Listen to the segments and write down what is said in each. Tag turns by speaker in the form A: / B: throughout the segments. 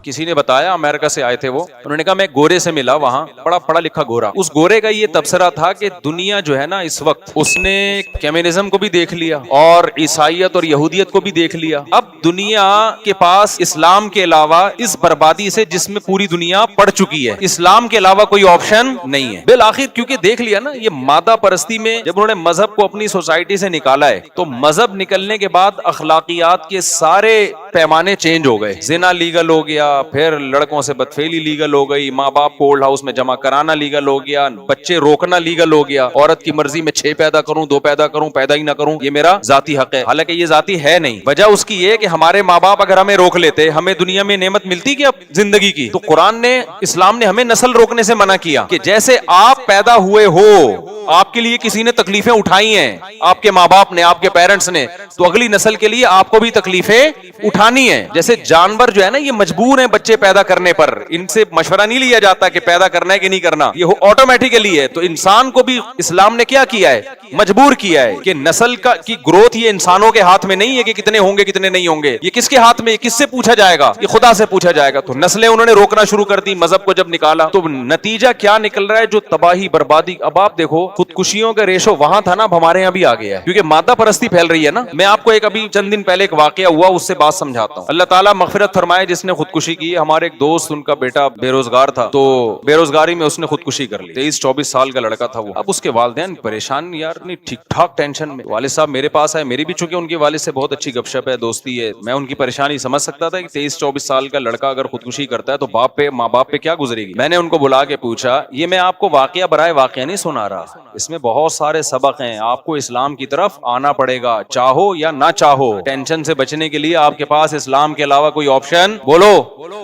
A: किसी ने बताया, अमेरिका से आए थे वो, उन्होंने कहा मैं गोरे से मिला वहाँ, बड़ा पढ़ा लिखा गोरा। उस गोरे का ये तबसरा था कि दुनिया जो है ना इस वक्त, उसने कम्युनिज्म को भी देख लिया और ईसाइयत और यहूदियत को भी देख लिया। अब दुनिया के पास इस्लाम के अलावा इस बर्बादी से जिसमें पूरी दुनिया पड़ चुकी है, इस्लाम के अलावा कोई ऑप्शन नहीं है। बिल आखिर क्योंकि देख लिया ना, ये मादा परस्ती में जब उन्होंने मजहब को अपनी सोसाइटी से निकाला है, तो मजहब निकलने के बाद अखलाकियात के सारे पैमाने चेंज हो गए। जिना लीगल हो गया, फिर लड़कों से बदफेली लीगल हो गई, माँ बाप को ओल्ड हाउस में जमा कराना लीगल हो गया, बच्चे रोकना लीगल हो गया, औरत की मर्जी में 6 पैदा करूं, 2 पैदा करूं, पैदा ही ना करूं, ये मेरा जाती हक है। हालांकि ये जाती है नहीं। वजह उसकी ये कि हमारे माँ बाप अगर हमें रोक लेते, हमें दुनिया में नेमत मिलती कि अब जिंदगी की। तो कुरान ने, इस्लाम ने हमें नस्ल रोकने से मना किया कि जैसे आप पैदा हुए हो, आपके लिए किसी ने तकलीफें उठाई हैं, आपके माँ बाप ने, आपके पेरेंट्स ने, तो अगली नस्ल के लिए आपको भी तकलीफें उठानी है। जैसे जानवर जो है ना, ये मजबूर हैं बच्चे पैदा करने पर, इनसे मशवरा नहीं लिया जाता कि पैदा करना है कि नहीं करना, ये ऑटोमेटिकली है। तो इंसान को भी इस्लाम ने क्या किया है, मजबूर किया है कि नस्ल की ग्रोथ ये इंसानों के हाथ में नहीं है कि कितने होंगे कितने नहीं होंगे, ये किसके हाथ में, किससे पूछा जाएगा, ये खुदा से पूछा जाएगा। तो नस्लें उन्होंने रोकना शुरू कर दी मजहब को जब निकाला। तो नतीजा क्या निकल रहा है, जो तबाही बर्बादी। अब आप देखो, खुदकुशियों का रेशो वहां था ना, अब हमारे यहाँ भी आ गया है, क्योंकि मादा परस्ती फैल रही है ना। मैं आपको एक अभी चंद दिन पहले एक वाकया हुआ, उससे बात समझाता हूँ। अल्लाह ताला मगफिरत फरमाए जिसने खुदकुशी की। हमारे एक दोस्त, उनका बेटा बेरोजगार था, तो बेरोजगारी में उसने खुदकुशी कर ली। 23-24 साल का लड़का था वो। अब उसके वालिदैन परेशान, यार नहीं ठीक ठाक टेंशन में। वालिद साहब मेरे पास आए, मेरी भी चूंकि उनके वालिद से बहुत अच्छी गपशप है, दोस्ती है, मैं उनकी परेशानी समझ सकता था कि 23-24 साल का लड़का अगर खुदकुशी करता है तो बाप पे, माँ बाप पे क्या गुजरेगी। मैंने उनको बुला के पूछा, ये मैं आपको वाकया बराए वाकया नहीं सुना रहा, इसमें बहुत सारे सबक हैं, आपको इस्लाम की तरफ आना पड़ेगा, चाहो या ना चाहो। टेंशन से बचने के लिए आपके पास इस्लाम के अलावा कोई ऑप्शन बोलो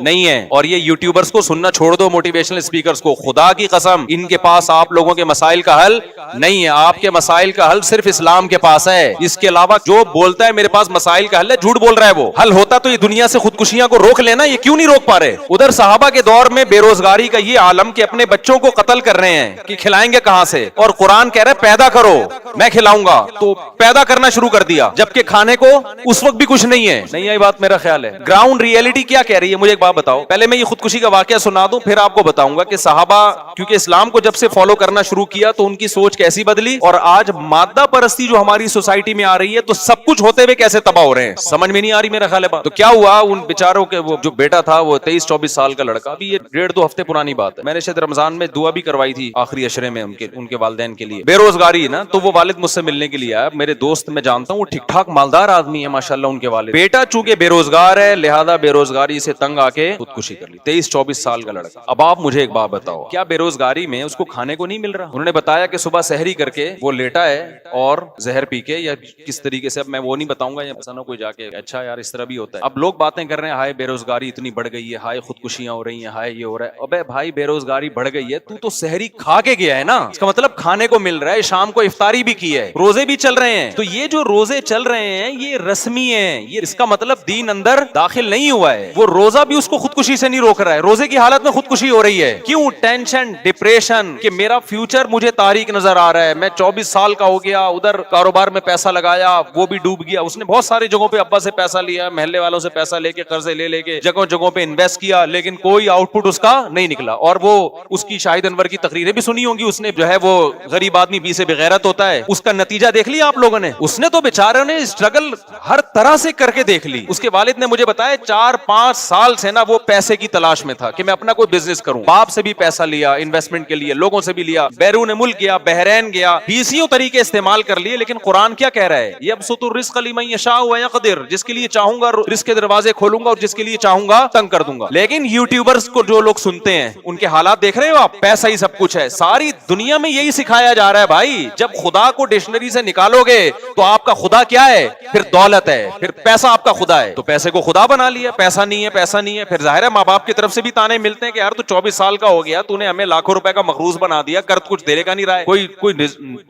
A: नहीं है। और ये यूट्यूबर्स को सुनना छोड़ दो, मोटिवेशनल स्पीकर्स को, खुदा की कसम इनके पास आप लोगों के मसाइल का हल नहीं है। आपके मसाइल का हल सिर्फ इस्लाम के पास है। इसके अलावा जो बोलता है मेरे पास मसाइल का हल है, झूठ बोल रहा है। वो हल होता तो ये दुनिया से खुदकुशियां को रोक लेना, ये क्यों नहीं रोक पा रहे। उधर सहाबा के दौर में बेरोजगारी का ये आलम कि अपने बच्चों को कत्ल कर रहे हैं कि खिलाएंगे कहां से, और कुरान कह रहा है पैदा करो, मैं खिलाऊंगा, तो पैदा करना शुरू कर दिया, जबकि खाने को उस वक्त भी कुछ नहीं है। नहीं आई बात, मेरा ख्याल है। ग्राउंड रियलिटी क्या कह रही है, मुझे एक बात बताओ। पहले मैं ये खुदकुशी का वाकया सुना दूं, फिर आपको बताऊंगा कि सहाबा क्योंकि इस्लाम को जब से फॉलो करना शुरू किया तो उनकी सोच कैसी बदली, और आज मादा परस्ती जो हमारी सोसाइटी में आ रही है, तो सब कुछ होते हुए कैसे तबाह हो रहे हैं, समझ में नहीं आ रही मेरा ख्याल है बात। तो क्या हुआ, उन बेचारों के वो जो बेटा था, वो 23-24 साल का लड़का, अभी ये 1.5-2 हफ्ते पुरानी बात है, मैंने शायद रमजान में दुआ भी करवाई थी आखिरी अशरे में उनके वालिदैन के लिए। बेरोजगारी ना, तो वो वालिद मुझसे मिलने के लिए आया। मेरे दोस्त मैं जानता हूँ, वो ठीक ठाक मालदार आदमी है माशाल्लाह, उनके वालिद। बेटा चूंकि बेरोजगार है, लिहाजा बेरोजगारी से तंग आके खुदकुशी कर ली। 23-24 साल का लड़का। अब आप मुझे एक बात बताओ, क्या बेरोजगारी में उसको खाने को नहीं मिल रहा। उन्होंने बताया कि सुबह सहरी करके वो लेटा है और जहर पी के, या किस तरीके से, अब मैं वो नहीं बताऊंगा, या ना कोई जाके अच्छा यार इस तरह भी होता है। अब लोग बातें कर रहे हैं, हाय बेरोजगारी इतनी बढ़ गई है, हाय खुदकुशियां हो रही हैं, हाय ये हो रहा है। अबे भाई बेरोजगारी बढ़ गई है, तू तो सहरी खा के गया है ना, इसका मतलब खाने को मिल रहा है, शाम को इफ्तारी भी की है, रोजे भी चल रहे हैं। तो ये जो रोजे चल रहे हैं ये रस्मी है, ये इसका मतलब दीन अंदर दाखिल नहीं हुआ है। वो रोजा भी उसको खुदकुशी से नहीं रोक रहा है, रोजे की हालत में खुदकुशी हो रही है। क्यों? टेंशन, डिप्रेशन कि मेरा फ्यूचर मुझे तारीक नजर आ रहा है, मैं 24 साल का हो गया, उधर कारोबार में पैसा लगाया वो भी डूब गया। उसने बहुत सारी जगहों पे अब्बा से पैसा लिया, महल्ले वालों से पैसा लेके, कर्जे ले लेके जगहों जगहों पे इन्वेस्ट किया, लेकिन कोई आउटपुट उसका नहीं निकला। और वो उसकी शाहिद अनवर की तकरीरें भी सुनी होंगी, उसने जो है वो गरीब आदमी बी से बेगैरत होता है, उसका नतीजा देख लिया आप लोगों ने। उसने तो बेचारे ने स्ट्रगल हर तरह से करके देख ली। उसके वालिद ने मुझे बताया 4-5 साल से ना वो पैसे की तलाश में था कि मैं अपना कोई बिजनेस करूं। बाप से भी पैसा लिया इन्वेस्टमेंट के लिए, लोगों से भी लिया, बैरून मुल्क गया, बहरैन गया, 20 तरीके इस्तेमाल कर लिए। लेकिन कुरान क्या कह रहा है, यबसुतुर रिज़्क़ लिमन यशाअ व यक़दिर, जिसके लिए चाहूंगा रिस्क के दरवाजे खोलूंगा और जिसके लिए चाहूंगा तंग कर दूंगा। लेकिन यूट्यूबर्स को जो लोग सुनते हैं उनके हालात देख रहे हो आप, पैसा ही सब कुछ है। सारी दुनिया में यही सिखाया जा रहा है भाई, जब खुदा को डिक्शनरी से निकालोगे तो आपका खुदा क्या है, फिर दौलत है, फिर पैसा आपका खुदा है। तो पैसे को खुदा बना लिया, पैसा नहीं है, पैसा नहीं है। फिर जाहिर है माँ बाप की तरफ से भी ताने मिलते हैं कि यार तू 24 साल का हो गया, तूने हमें लाखों रुपए का मखरूज बना दिया, कर कुछ देने का नहीं रहा है, कोई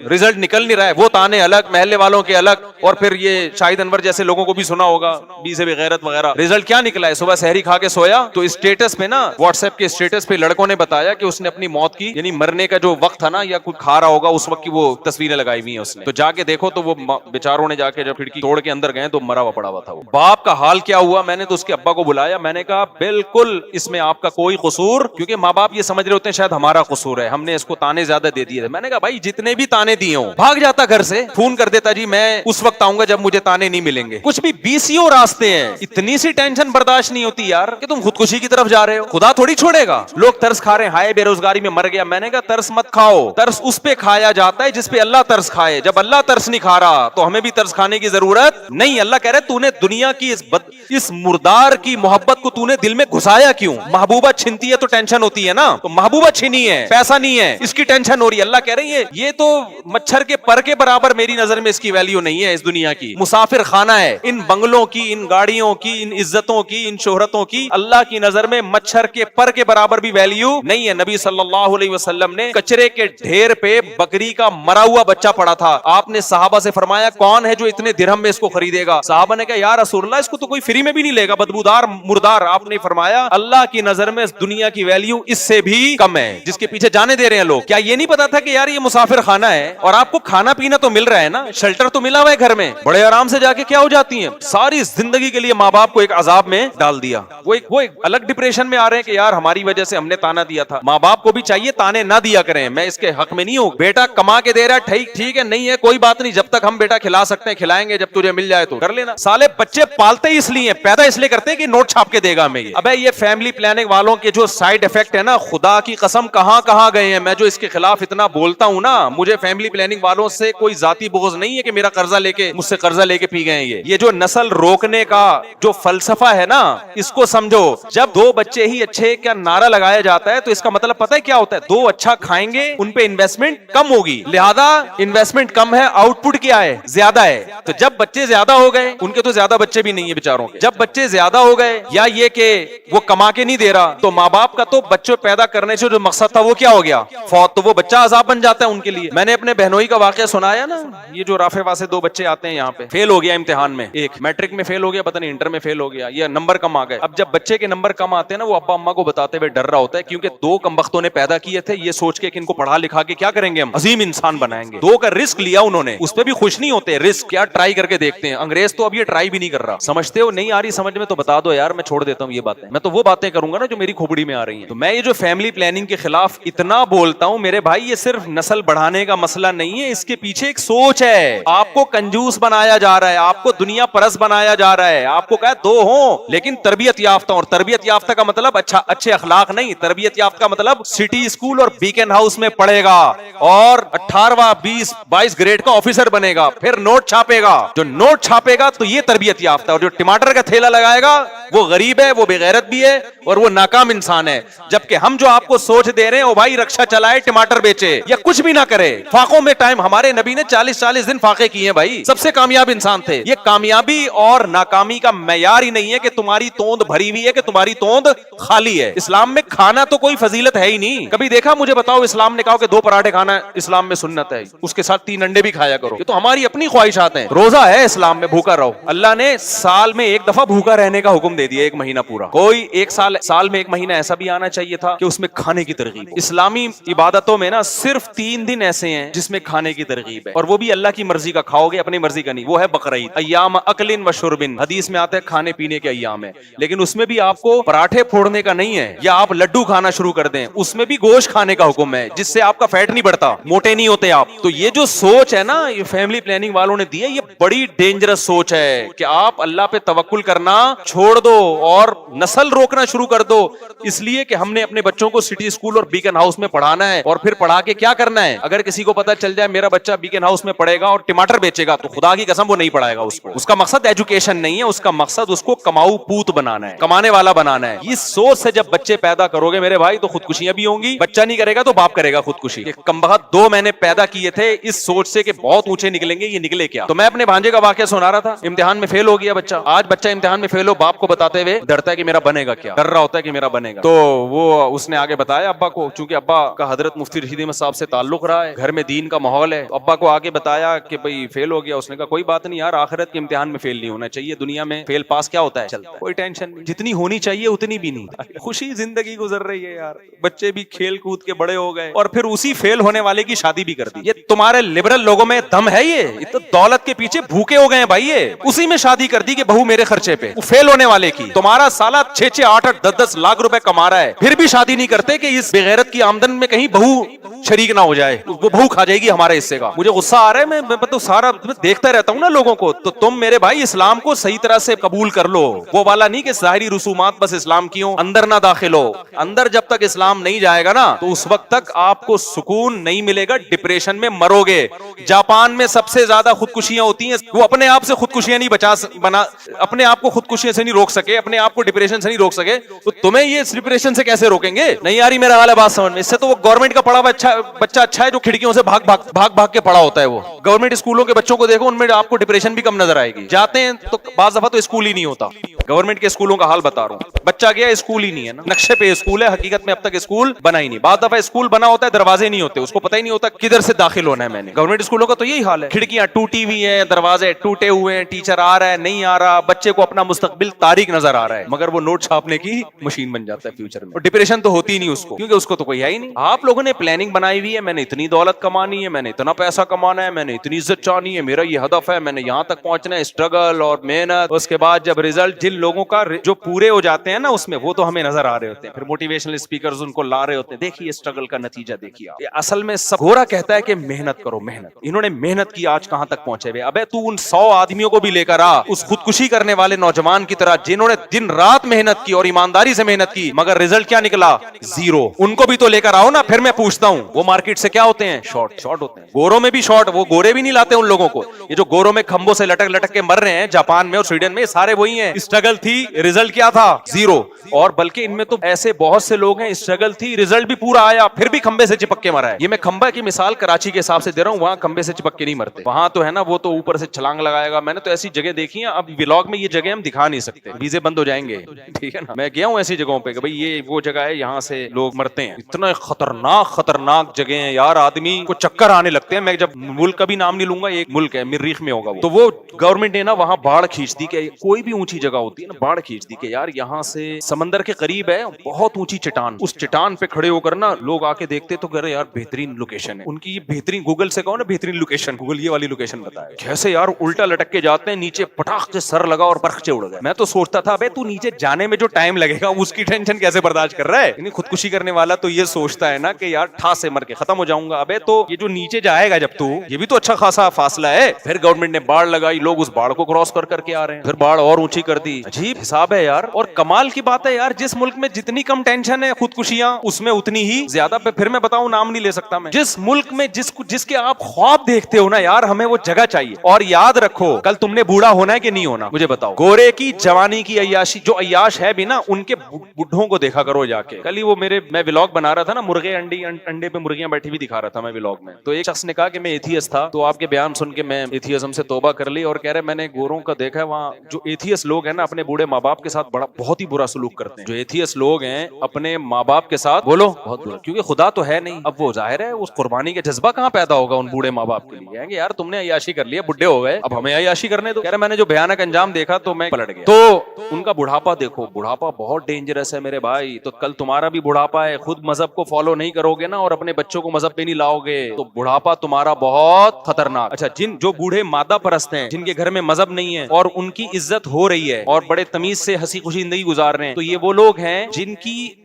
A: रिजल्ट निकल नहीं रहा है। वो ताने अलग, महल्ले वालों के अलग, और फिर ये शाहिद अनवर जैसे लोगों को भी सुना होगा, बी से बेगैरत वगैरह। रिजल्ट क्या निकला है, सुबह सहरी खा के सोया तो स्टेटस पे ना, व्हाट्सएप के स्टेटस पे लड़कों ने बताया कि उसने अपनी मौत की, यानी मरने का जो वक्त था ना, या कुछ खा रहा होगा उस वक्त की वो तस्वीरें लगाई हुई है उसने। तो जाके देखो तो वो बेचारों ने जाके जब खिड़की तोड़ के अंदर गए तो मरा हुआ पड़ा हुआ था वो। बाप का हाल क्या हुआ, मैंने तो उसके अब्बा को बुलाया, मैंने मैंने कहा बिल्कुल इसमें आपका कोई कसूर, क्योंकि माँ बाप ये समझ रहे होते हैं शायद हमारा कसूर है, हमने इसको ताने ज्यादा दे दिए थे। मैंने कहा भाई जितने भी ताने दिए हो, भाग जाता घर से, फोन कर देता जी मैं उस वक्त आऊंगा जब मुझे ताने नहीं मिलेंगे। कुछ भी 20 रास्ते हैं, इतनी सी टेंशन बर्दाश्त नहीं होती यार कि तुम खुदकुशी की तरफ जा रहे हो। खुदा थोड़ी छोड़ेगा। लोग तरस खा रहे हैं, हाय बेरोजगारी में मर गया। मैंने कहा तरस मत खाओ, तरस उस पे खाया जाता है जिस पे अल्लाह तरस खाए। जब अल्लाह तरस नहीं खा रहा तो हमें भी तरस खाने की जरूरत नहीं। अल्लाह कह रहे तूने दुनिया की इस मुर्दार की मोहब्बत को तूने दिल में घुसाया क्यों? महबूबा छिनती है तो टेंशन होती है ना, तो महबूबा छिनी है, पैसा नहीं है, इसकी टेंशन हो रही है। अल्लाह कह रही है ये तो मच्छर के पर के बराबर मेरी नजर में इसकी वैल्यू नहीं है। इस दुनिया की मुसाफिर खाना है। इन बंगलों की, इन गाड़ियों की, इन इज्जतों की, इन शोहरतों की अल्लाह की नजर में मच्छर के पर के बराबर भी वैल्यू नहीं है। नबी सल्लल्लाहु अलैहि वसल्लम ने कचरे के ढेर पे बकरी का मरा हुआ बच्चा पड़ा था। आपने सहाबा से फरमाया कौन है जो इतने दिरहम में इसको खरीदेगा? सहाबा ने कहा या रसूलल्लाह इसको तो कोई फ्री में भी नहीं लेगा, बदबूदार मुर्दार। आपने फरमाया अल्लाह की नजर में इस दुनिया की वैल्यू इससे भी कम है, जिसके पीछे जाने दे रहे हैं लोग। क्या ये नहीं पता था कि यार ये मुसाफिर खाना है और आपको खाना पीना तो मिल रहा है ना, शेल्टर तो मिला हुआ है घर में, बड़े आराम से जाके क्या हो जाती है, सारी जिंदगी के लिए माँ बाप को एक अजाब में डाल दिया। वो एक अलग डिप्रेशन में आ रहे हैं कि यार हमारी वजह से हमने ताना दिया था। माँ बाप को भी चाहिए ताने ना दिया करें, मैं इसके हक में नहीं हूँ। बेटा कमा के दे रहा है, ठीक है, नहीं है कोई बात नहीं, जब तक हम बेटा खिला सकते हैं खिलाएंगे, जब तुझे मिल जाए तो कर लेना। साले बच्चे पालते ही इसलिए, पैदा इसलिए करते हैं कि नोट छाप के देगा हमें ये। अबे ये फैमिली प्लानिंग वालों के जो साइड इफेक्ट है ना, खुदा की कसम कहां गए हैं। मैं जो इसके खिलाफ इतना बोलता हूं ना, मुझे फैमिली प्लानिंग वालों से कोई जाती बुग़्ज़ नहीं है कि मेरा कर्जा लेके मुझसे कर्जा लेके पी गए। ये जो नस्ल रोकने का जो फलसफा है ना, इसको समझो। जब दो बच्चे ही अच्छे क्या नारा लगाया जाता है तो इसका मतलब पता है क्या होता है? दो अच्छा खाएंगे, उन पे इन्वेस्टमेंट कम होगी, लिहाजा इन्वेस्टमेंट कम है, आउटपुट क्या है? ज्यादा है। तो जब बच्चे ज्यादा हो गए, उनके तो ज्यादा बच्चे भी नहीं है बेचारों के, जब बच्चे ज्यादा हो गए या ये कि वो कमा के नहीं दे रहा, तो माँ बाप का तो बच्चों पैदा करने से जो मकसद था वो क्या हो गया? फौत। तो वो बच्चा अजाब बन जाता है उनके लिए। मैंने अपने बहनोई का वाकया सुनाया ना, ये जो राफेवा से दो बच्चे आते हैं यहाँ पे, फेल हो गया इम्तिहान में, एक मैट्रिक में फेल हो गया, पता नहीं इंटर में फेल हो गया, ये नंबर कम आ गए। अब जब बच्चे के नंबर कम आते हैं ना, वो अब्बा अम्मा को बताते हुए डर रहा होता है, क्योंकि दो कमबख्तों ने पैदा किए थे ये सोच के कि इनको पढ़ा लिखा के क्या करेंगे, हम अजीम इंसान बनाएंगे। दो का रिस्क लिया उन्होंने, उस पर भी खुश नहीं होते, रिस्क क्या ट्राई करके देखते हैं। अंग्रेज तो अब ये ट्राई भी नहीं कर रहा। समझते हो? नहीं आ रही समझ में तो बता दो यार, मैं छोड़ देता हूँ ये बातें। मैं तो वो बातें करूंगा ना जो मेरी खोपड़ी में आ रही है। तो मैं ये जो फैमिली प्लानिंग के खिलाफ इतना बोलता हूँ मेरे भाई, ये सिर्फ नस्ल बढ़ाने का मसला नहीं है, इसके पीछे एक सोच है। आपको कंजूस बनाया जा रहा है, आपको दुनिया परस बनाया जा रहा है, आपको कहा दो हो लेकिन तरबियत याफ्ता। और तरबियत याफ्ता का मतलब अच्छे अखलाक नहीं, तरबियत याफ्ता का मतलब सिटी स्कूल और बीकन हाउस में पढ़ेगा और 18वां 20-22 ग्रेड का ऑफिसर बनेगा, फिर नोट छापेगा। जो नोट छापेगा तो ये तरबियत याफ्ता। और जो टमाटर का ठेला लगाएगा वो गरीब है, वो बेगैरत भी है और वो नाकाम इंसान है। जबकि हम जो आपको सोच दे रहे हैं, ओ भाई रक्षा चलाए, टमाटर बेचे या कुछ भी ना करे, फाकों में टाइम। हमारे नबी ने 40-40 दिन फाके किए हैं भाई, सबसे कामयाब इंसान थे। ये कामयाबी और नाकामी का मैयार ही नहीं है कि तुम्हारी तोंद भरी हुई है कि तुम्हारी तोंद खाली है। इस्लाम में खाना तो कोई फजीलत है ही नहीं। कभी देखा मुझे बताओ इस्लाम ने कहा कि 2 पराठे खाना इस्लाम में सुन्नत है, उसके साथ 3 अंडे भी खाया करो। ये तो हमारी अपनी ख्वाहिशात हैं। रोजा है इस्लाम में, भूखा रहो। अल्लाह ने साल में 1 दफा भूखा रहने का हुक्म दे दिया, 1 महीना पूरा। कोई एक साल में 1 महीना ऐसा भी आना चाहिए था कि उसमें खाने की तरगीब। इस्लामी इबादतों में ना सिर्फ 3 दिन ऐसे हैं जिसमें खाने की तरगीब है, और वो भी अल्लाह की मर्जी का खाओगे, अपनी मर्जी का नहीं। वो है बकरीद, अय्याम अकलिन व शुर्बिन। हदीस में आता है खाने पीने के अय्याम है, लेकिन उसमें भी आपको पराठे फोड़ने का नहीं है या आप लड्डू खाना शुरू कर दें, उसमें भी गोश्त खाने का हुक्म है, जिससे आपका फैट नहीं बढ़ता, मोटे नहीं होते आप। तो ये जो सोच है ना, ये फैमिली प्लानिंग वालों ने दी है, ये बड़ी डेंजरस सोच है कि आप अल्लाह पे तवक्कुल करना छोड़ दो और नस्ल रोकना शुरू कर दो, इसलिए कि हमने अपने बच्चों को सिटी स्कूल और बीकन हाउस में पढ़ाना है। और फिर पढ़ा के क्या करना है? अगर किसी को पता चल जाए मेरा बच्चा बीकन हाउस में पढ़ेगा और टमाटर बेचेगा, तो खुदा की कसम वो नहीं पढ़ाएगा उसको। उसका मकसद एजुकेशन नहीं है, उसका मकसद उसको कमाऊ पूत बनाना है, कमाने वाला बनाना है। इस सोच से जब बच्चे पैदा करोगे मेरे भाई, तो खुदकुशियां भी होंगी। बच्चा नहीं करेगा तो बाप करेगा खुदकुशी। कमबख्त 2 मैंने पैदा किए थे इस सोच से कि बहुत ऊंचे निकलेंगे, ये निकले क्या? तो मैं अपने भांजे का वाकया सुना रहा था, इम्तिहान में फेल हो गया बच्चा। आज बच्चा इम्तिहान में फेल हो, बाप को बताते हुए डरता है कि मेरा बनेगा क्या, डर रहा होता है कि मेरा बनेगा। तो वो उसने आगे बताया अब्बा को, चूंकि अब्बा का हजरत मुफ्ती रशीद अहमद साहब से ताल्लुक रहा है, घर में दीन का माहौल है, तो अब्बा को आगे बताया कि भाई फेल हो गया। उसने कहा कोई बात नहीं यार, आखिरत के इम्तिहान में फेल नहीं होना चाहिए, दुनिया में फेल पास क्या होता है, चलता है, कोई टेंशन नहीं, जितनी होनी चाहिए उतनी भी नहीं। खुशी जिंदगी गुजर रही है यार, बच्चे भी खेल कूद के बड़े हो गए और फिर उसी फेल होने वाले की शादी भी कर दी। ये तुम्हारे लिबरल लोगों में दम है? ये तो दौलत के पीछे भूखे हो गए हैं भाई, ये उसी में शादी कर दी कि बहू मेरे खर्चे पे, वो फेल होने वाले की। तो तुम्हारा साला 6-6, 8-8, 10-10 लाख रुपए कमा रहा है, फिर भी शादी नहीं करते कि इस बेगैरत की आमदन में कहीं बहू शरीक ना हो जाए, वो बहू खा जाएगी हमारे हिस्से का। मुझे गुस्सा आ रहा है, मैं तो सारा देखता रहता हूँ ना लोगों को। तो तुम मेरे भाई इस्लाम को सही तरह से कबूल कर लो, वो वाला नहीं कि ज़ाहिरी रसूमात बस इस्लाम की हो, अंदर ना दाखिल हो। अंदर जब तक इस्लाम नहीं जाएगा ना तो उस वक्त तक आपको सुकून नहीं मिलेगा, डिप्रेशन में मरोगे। जापान में सबसे ज्यादा खुदकुशियां होती हैं, वो अपने आप से खुदकुशियां नहीं अपने आप को खुदकुशियां से नहीं रोक सके, अपने आप को डिप्रेशन से नहीं रोक सके, तो तुम्हें ये डिप्रेशन से कैसे रोकेंगे? नहीं आ रही मेरा वाला बात समझ में? इससे तो वो गवर्नमेंट का पढ़ा हुआ बच्चा अच्छा है जो खिड़कियों से भाग भाग के पढ़ा होता है। वो गवर्नमेंट स्कूलों के बच्चों को देखो, उनमें आपको डिप्रेशन भी कम नजर आएगी। जाते हैं तो बाज दफा तो स्कूल ही नहीं होता। गवर्नमेंट के स्कूलों का हाल बता रहा हूँ, बच्चा गया स्कूल ही नहीं है ना, नक्शे पे स्कूल है, हकीकत में अब तक स्कूल बना ही नहीं। बाद दफा स्कूल बना होता है, दरवाजे नहीं होते, उसको पता ही नहीं होता किधर से दाखिल होना है। मैंने गवर्नमेंट स्कूलों का तो यही हाल है, खिड़कियां टूटी हुई हैं, दरवाजे टूटे हुए हैं, टीचर आ रहा है नहीं आ रहा, बच्चे को अपना मुस्तकबिल तारीक नजर आ रहा है, मगर वो नोट छापने की मशीन बन जाता है फ्यूचर में। और डिप्रेशन तो होती ही नहीं उसको, क्योंकि उसको तो कोई है ही नहीं। आप लोगों ने प्लानिंग बनाई हुई है, मैंने इतनी दौलत कमानी है, मैंने इतना पैसा कमाना है, मैंने इतनी इज्जत चाहनी है, मेरा ये हदफ है, मैंने यहां तक पहुंचना है, स्ट्रगल और मेहनत। उसके बाद जब रिजल्ट जिन लोगों का जो पूरे हो जाते हैं ना उसमें, वो तो हमें नजर आ रहे होते हैं, फिर मोटिवेशनल स्पीकर्स उनको ला रहे होते हैं, देखिए स्ट्रगल का नतीजा देखिए। ये असल में सब गोरा कहता है कि मेहनत करो मेहनत, इन्होंने मेहनत की आज कहां तक पहुंचे हुए। अबे तू उन 100 आदमियों को भी लेकर आ, उस खुदकुशी करने वाले नौजवान की तरह जिन्होंने दिन रात मेहनत की और ईमानदारी से मेहनत की, मगर रिजल्ट क्या निकला? 0। उनको भी तो लेकर आओ ना। फिर मैं पूछता हूं, वो मार्केट से क्या होते हैं? शॉर्ट होते हैं। गोरों में भी शॉर्ट, वो गोरे भी नहीं लाते उन लोगों को। ये जो गोरों में खंभों से लटक के मर रहे हैं जापान में और स्वीडन में, सारे वही हैं। स्ट्रगल थी, रिजल्ट क्या था? 0। और बल्कि इनमें तो ऐसे बहुत से लोग हैं, स्ट्रगल थी, रिजल्ट भी पूरा आया, फिर भी खंबे से चिपक के मरा है। ये मैं खंबा की मिसाल कराची के हिसाब से दे रहा हूं, वहां खंबे से चिपक के नहीं मरते। वहां तो है ना, वो तो ऊपर से छलांग लगाएगा। मैंने तो ऐसी जगह देखी है, अब व्लॉग में ये जगह हम दिखा नहीं सकते, वीजे बंद हो जाएंगे, ठीक है ना। मैं गया हूं ऐसी जगहों पे कि भाई ये वो जगह है, यहाँ से लोग मरते हैं। इतना खतरनाक जगह है यार, आदमी को चक्कर आने लगते हैं। मैं जब मुल्क का भी नाम नहीं लूंगा, एक मुल्क है मरीख में होगा वो, तो वो गवर्नमेंट ने ना वहां बाढ़ खींच दी कि कोई भी ऊंची जगह होती है ना, बाढ़ खींच दी कि यार यहाँ से समंदर के करीब है बहुत ऊंची चट्टान, उस चट्टान पे खड़े होकर ना लोग आके देखते तो कह रहे यार बेहतरीन लोकेशन है उनकी। ये बेहतरीन, गूगल से कहो ना बेहतरीन लोकेशन, गूगल ये वाली लोकेशन बताए। कैसे यार उल्टा लटक के जाते हैं, नीचे पटाख से सर लगा और बर्फ से उड़ गए। मैं तो सोचता था अबे तू नीचे जाने में जो टाइम लगेगा उसकी टेंशन कैसे बर्दाश्त कर रहा है। खुदकुशी करने वाला तो ये सोचता है ना कि यार ठास से मर के खत्म हो जाऊंगा। अबे तो ये जो नीचे जाएगा जब तू, ये भी तो अच्छा खासा फासला है। फिर गवर्नमेंट ने बाढ़ लगाई, लोग उस बाढ़ को क्रॉस करके आ रहे हैं, फिर बाढ़ और ऊंची कर दी। अजीब हिसाब है यार। और कमाल की बात है यार, जिस मुल्क में जितनी कम टेंशन है खुदकुशियां, उसमें उतनी ही ज्यादा। फिर मैं बताऊं, नाम नहीं ले सकता मैं, जिस मुल्क में जिसके आप ख्वाब देखते हो ना यार, हमें वो जगह चाहिए। और याद रखो, कल तुमने बूढ़ा होना है कि नहीं होना, मुझे बताओ। गोरे की जवानी की अय्याशी, जो अय्याश है भी ना, उनके बुढ़ों को देखा करो जाके। कल ही वो मैं व्लॉग बना रहा था ना, मुर्गे अंडे पे मुर्गियां बैठी हुई दिखा रहा था मैं व्लॉग में। तो एक शख्स ने कहा कि मैं एथियस्ट था, तो आपके बयान सुन के मैं एथियज्म से तौबा कर ली, और कह रहे मैंने गोरों का देखा है वहाँ जो एथियस्ट लोग हैं ना, अपने बूढ़े माँ बाप के साथ बहुत ही बुरा सलूक करते हैं। जो एथियस्ट लोग हैं अपने माँ बाप के साथ, बोलो, बहुत बुरा, क्योंकि खुदा तो है नहीं। अब वो जाहिर है उस कुर्बानी का जज्बा कहाँ पैदा होगा उन बूढ़े माँ बाप के लिए। कहेंगे यार तुमने अय्याशी कर लिया, बुढ़े हो गए, अब हमें अय्याशी करने दो। कह रहे मैंने जो भयानक अंजाम देखा तो मैं पलट गया। तो उनका बुढ़ापा देखो, बुढ़ापा बहुत डेंजरस है मेरे भाई। तो कल तुम्हारा भी बुढ़ापा है, खुद मजहब को फॉलो नहीं करोगे ना और अपने बच्चों को मजहब पे नहीं लाओगे, तो बुढ़ापा तुम्हारा बहुत खतरनाक। अच्छा, जो बूढ़े मादा परस्त हैं, जिनके घर में मजहब नहीं है और उनकी इज्जत हो रही है और बड़े तमीज से हंसी खुशी जिंदगी गुजार रहे हैं, तो ये वो लोग हैं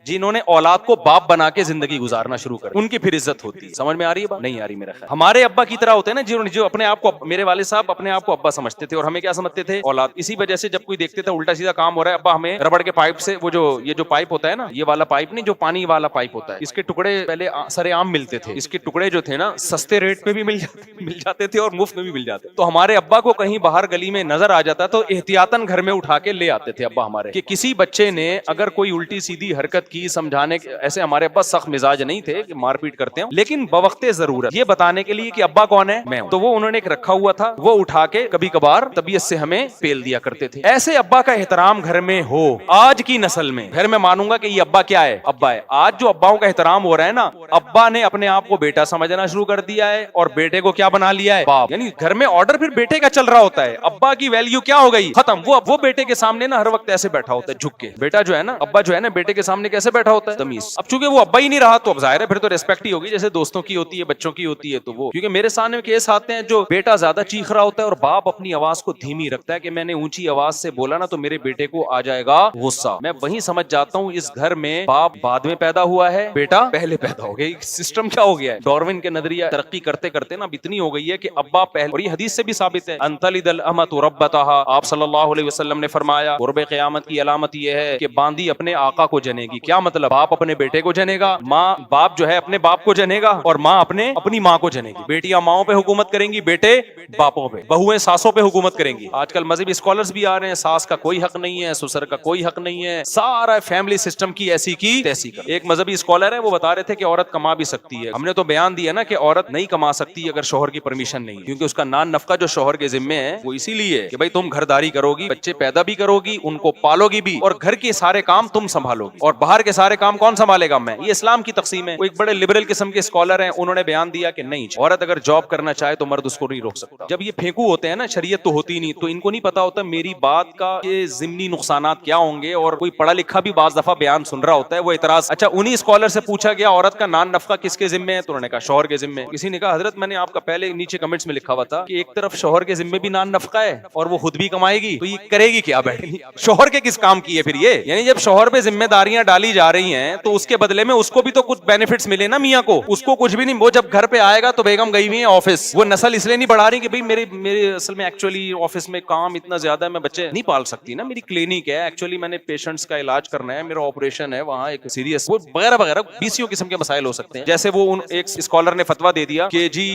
A: जिन्होंने औलाद को बाप बना के जिंदगी गुजारना शुरू कर, उनकी फिर इज्जत होती है। समझ में आ रही है बात? नहीं आ रही मेरा ख्याल। हमारे अब्बा की तरह होते हैं ना, जो अपने आप को, मेरे वाले साहब अपने आप को अब्बा समझते थे और हमें क्या समझते थे? औलाद। इसी वजह से जब कोई देखते थे उल्टा सीधा काम हो रहा है, अब्बा हमें रबड़ के पाइप से, वो ये जो पाइप होता है ना, ये वाला पाइप नहीं, जो पानी वाला पाइप होता है, इसके टुकड़े पहले सरेआम मिलते थे। इसके टुकड़े जो थे ना, सस्ते रेट में भी मिल जाते थे और मुफ्त में भी मिल जाते। तो हमारे अब्बा को कहीं बाहर गली में नजर आ जाता तो एहतियातन घर में उठा के ले आते थे अब्बा हमारे, कि किसी बच्चे ने अगर कोई उल्टी सीधी हरकत की, समझाने, ऐसे हमारे अब्बा सख्त मिजाज नहीं थे कि मारपीट करते हैं, लेकिन बवक्ते जरूरत ये बताने के लिए कि अब्बा कौन है, मैं हूं। तो वो उन्होंने एक रखा हुआ था, वो उठा के कभी कभार तबीयत से हमें पेल दिया करते थे। ऐसे अब्बा का एहतराम घर में हो आज की नस्ल में, फिर मैं मानूंगा कि ये अब्बा क्या है, अब्बा है। आज जो अब्बाओं का एहतराम हो रहा है ना, अब्बा ने अपने आप को बेटा समझना शुरू कर दिया है और बेटे को क्या बना लिया है, बाप। यानी घर में ऑर्डर फिर बेटे का चल रहा होता है, अब्बा की वैल्यू क्या हो गई, खत्म। वो बेटे के सामने ना हर वक्त ऐसे बैठा होता है झुक के। बेटा जो है ना, अब्बा जो है ना, बेटे के सामने कैसे बैठा होता है, तमीज। अब चूंकि वो अब्बा ही नहीं रहा तो अब जाहिर है फिर तो रिस्पेक्ट ही होगी, जैसे दोस्तों की होती है, बच्चों की होती है। तो वो, क्योंकि मेरे सामने केस आते हैं जो बेटा ज्यादा चीख रहा होता है और बाप अपनी आवाज को धीमी रखता है कि मैंने ऊंची आवाज से बोला ना तो मेरे बेटे को आ जाएगा गुस्सा। मैं वहीं समझ जाता हूँ इस घर में बाप बाद में पैदा हुआ है, बेटा पहले पैदा हो गया। सिस्टम क्या हो गया है? डार्विन के नजरिया तरक्की करते करते ना इतनी हो गई है कि अब्बा पहले, और ये हदीस से भी साबित है, अंतलिदल अमतु रब्बतहा, आप सल्लल्लाहु अलैहि वसल्लम ने फरमाया कुर्बे क़यामत की अलामत ये है कि बांदी अपने आका को जनेगी। क्या मतलब? बाप अपने बेटे को जनेगा, माँ बाप जो है अपने बाप को जनेगा, और माँ अपनी माँ को जनेगी। बेटियां माओं पे हुकूमत करेंगी, बेटे बापों पे, बहुएं सासों पे हुकूमत करेंगी। आजकल मजहबी स्कॉलर्स भी आ रहे हैं, सास का कोई हक नहीं है, ससुर का कोई हक नहीं है, सारा फैमिली सिस्टम की ऐसी की तैसी कर। एक मजहबी स्कॉलर है, वो बता रहे थे कि औरत कमा भी सकती है। हमने तो बयान दिया ना कि औरत नहीं कमा सकती अगर शौहर की परमिशन नहीं है, क्योंकि उसका नान नफका जो शौहर के जिम्मे है वो इसीलिए कि भाई तुम घरदारी करोगी, बच्चे पैदा भी करोगी, उनको पालोगी भी, और घर के सारे काम तुम संभालोगी, और बाहर के सारे काम कौन संभालेगा? मैं। ये इस्लाम की तकसीम है। वो एक बड़े लिबरल किस्म के स्कॉलर हैं, उन्होंने बयान दिया कि नहीं, औरत अगर जॉब करना चाहे तो मर्द उसको नहीं रोक सकता। जब ये फेंकू होते हैं ना, शरीयत तो होती नहीं, तो इनको नहीं पता होता मेरी बात का ये जिम्नी नुकसानात क्या होंगे, और कोई पढ़ा लिखा भी बाज दफा बयान सुन रहा होता है, वो इतराज। अच्छा, उन्हीं स्कॉलर से पूछा गया औरत का नान नफका किसके जिम्मे है, तो उन्होंने कहा शौहर के जिम्मे। किसी ने कहा हजरत मैंने आपका पहले नीचे कमेंट्स में लिखा हुआ था कि एक तरफ शौहर के जिम्मे भी नान नफका है और वो खुद भी कमाएगी, तो ये करेगी क्या बैठेगी? शौहर के किस काम की है फिर ये? यानी जब शौहर पे जिम्मेदारियां डाली जा रही हैं तो उसके बदले में उसको भी तो कुछ बेनिफिट्स मिले ना मियाँ को। उसको कुछ भी नहीं। वो जब घर पे आएगा तो बेगम गई हुई है ऑफिस, वो नस्ल इसलिए नहीं बढ़ा रही कि भाई मेरे असल में एक्चुअली ऑफिस में काम इतना ज्यादा है, मैं बच्चे नहीं पाल सकती ना, मेरी क्लिनिक है, एक्चुअली मैंने पेशेंट्स का इलाज करना है, मेरा ऑपरेशन है वहाँ एक सीरियस, वो वगैरह वगैरह 20 किस्म के मसाइल हो सकते हैं। जैसे वो एक स्कॉलर ने फतवा दे दिया कि जी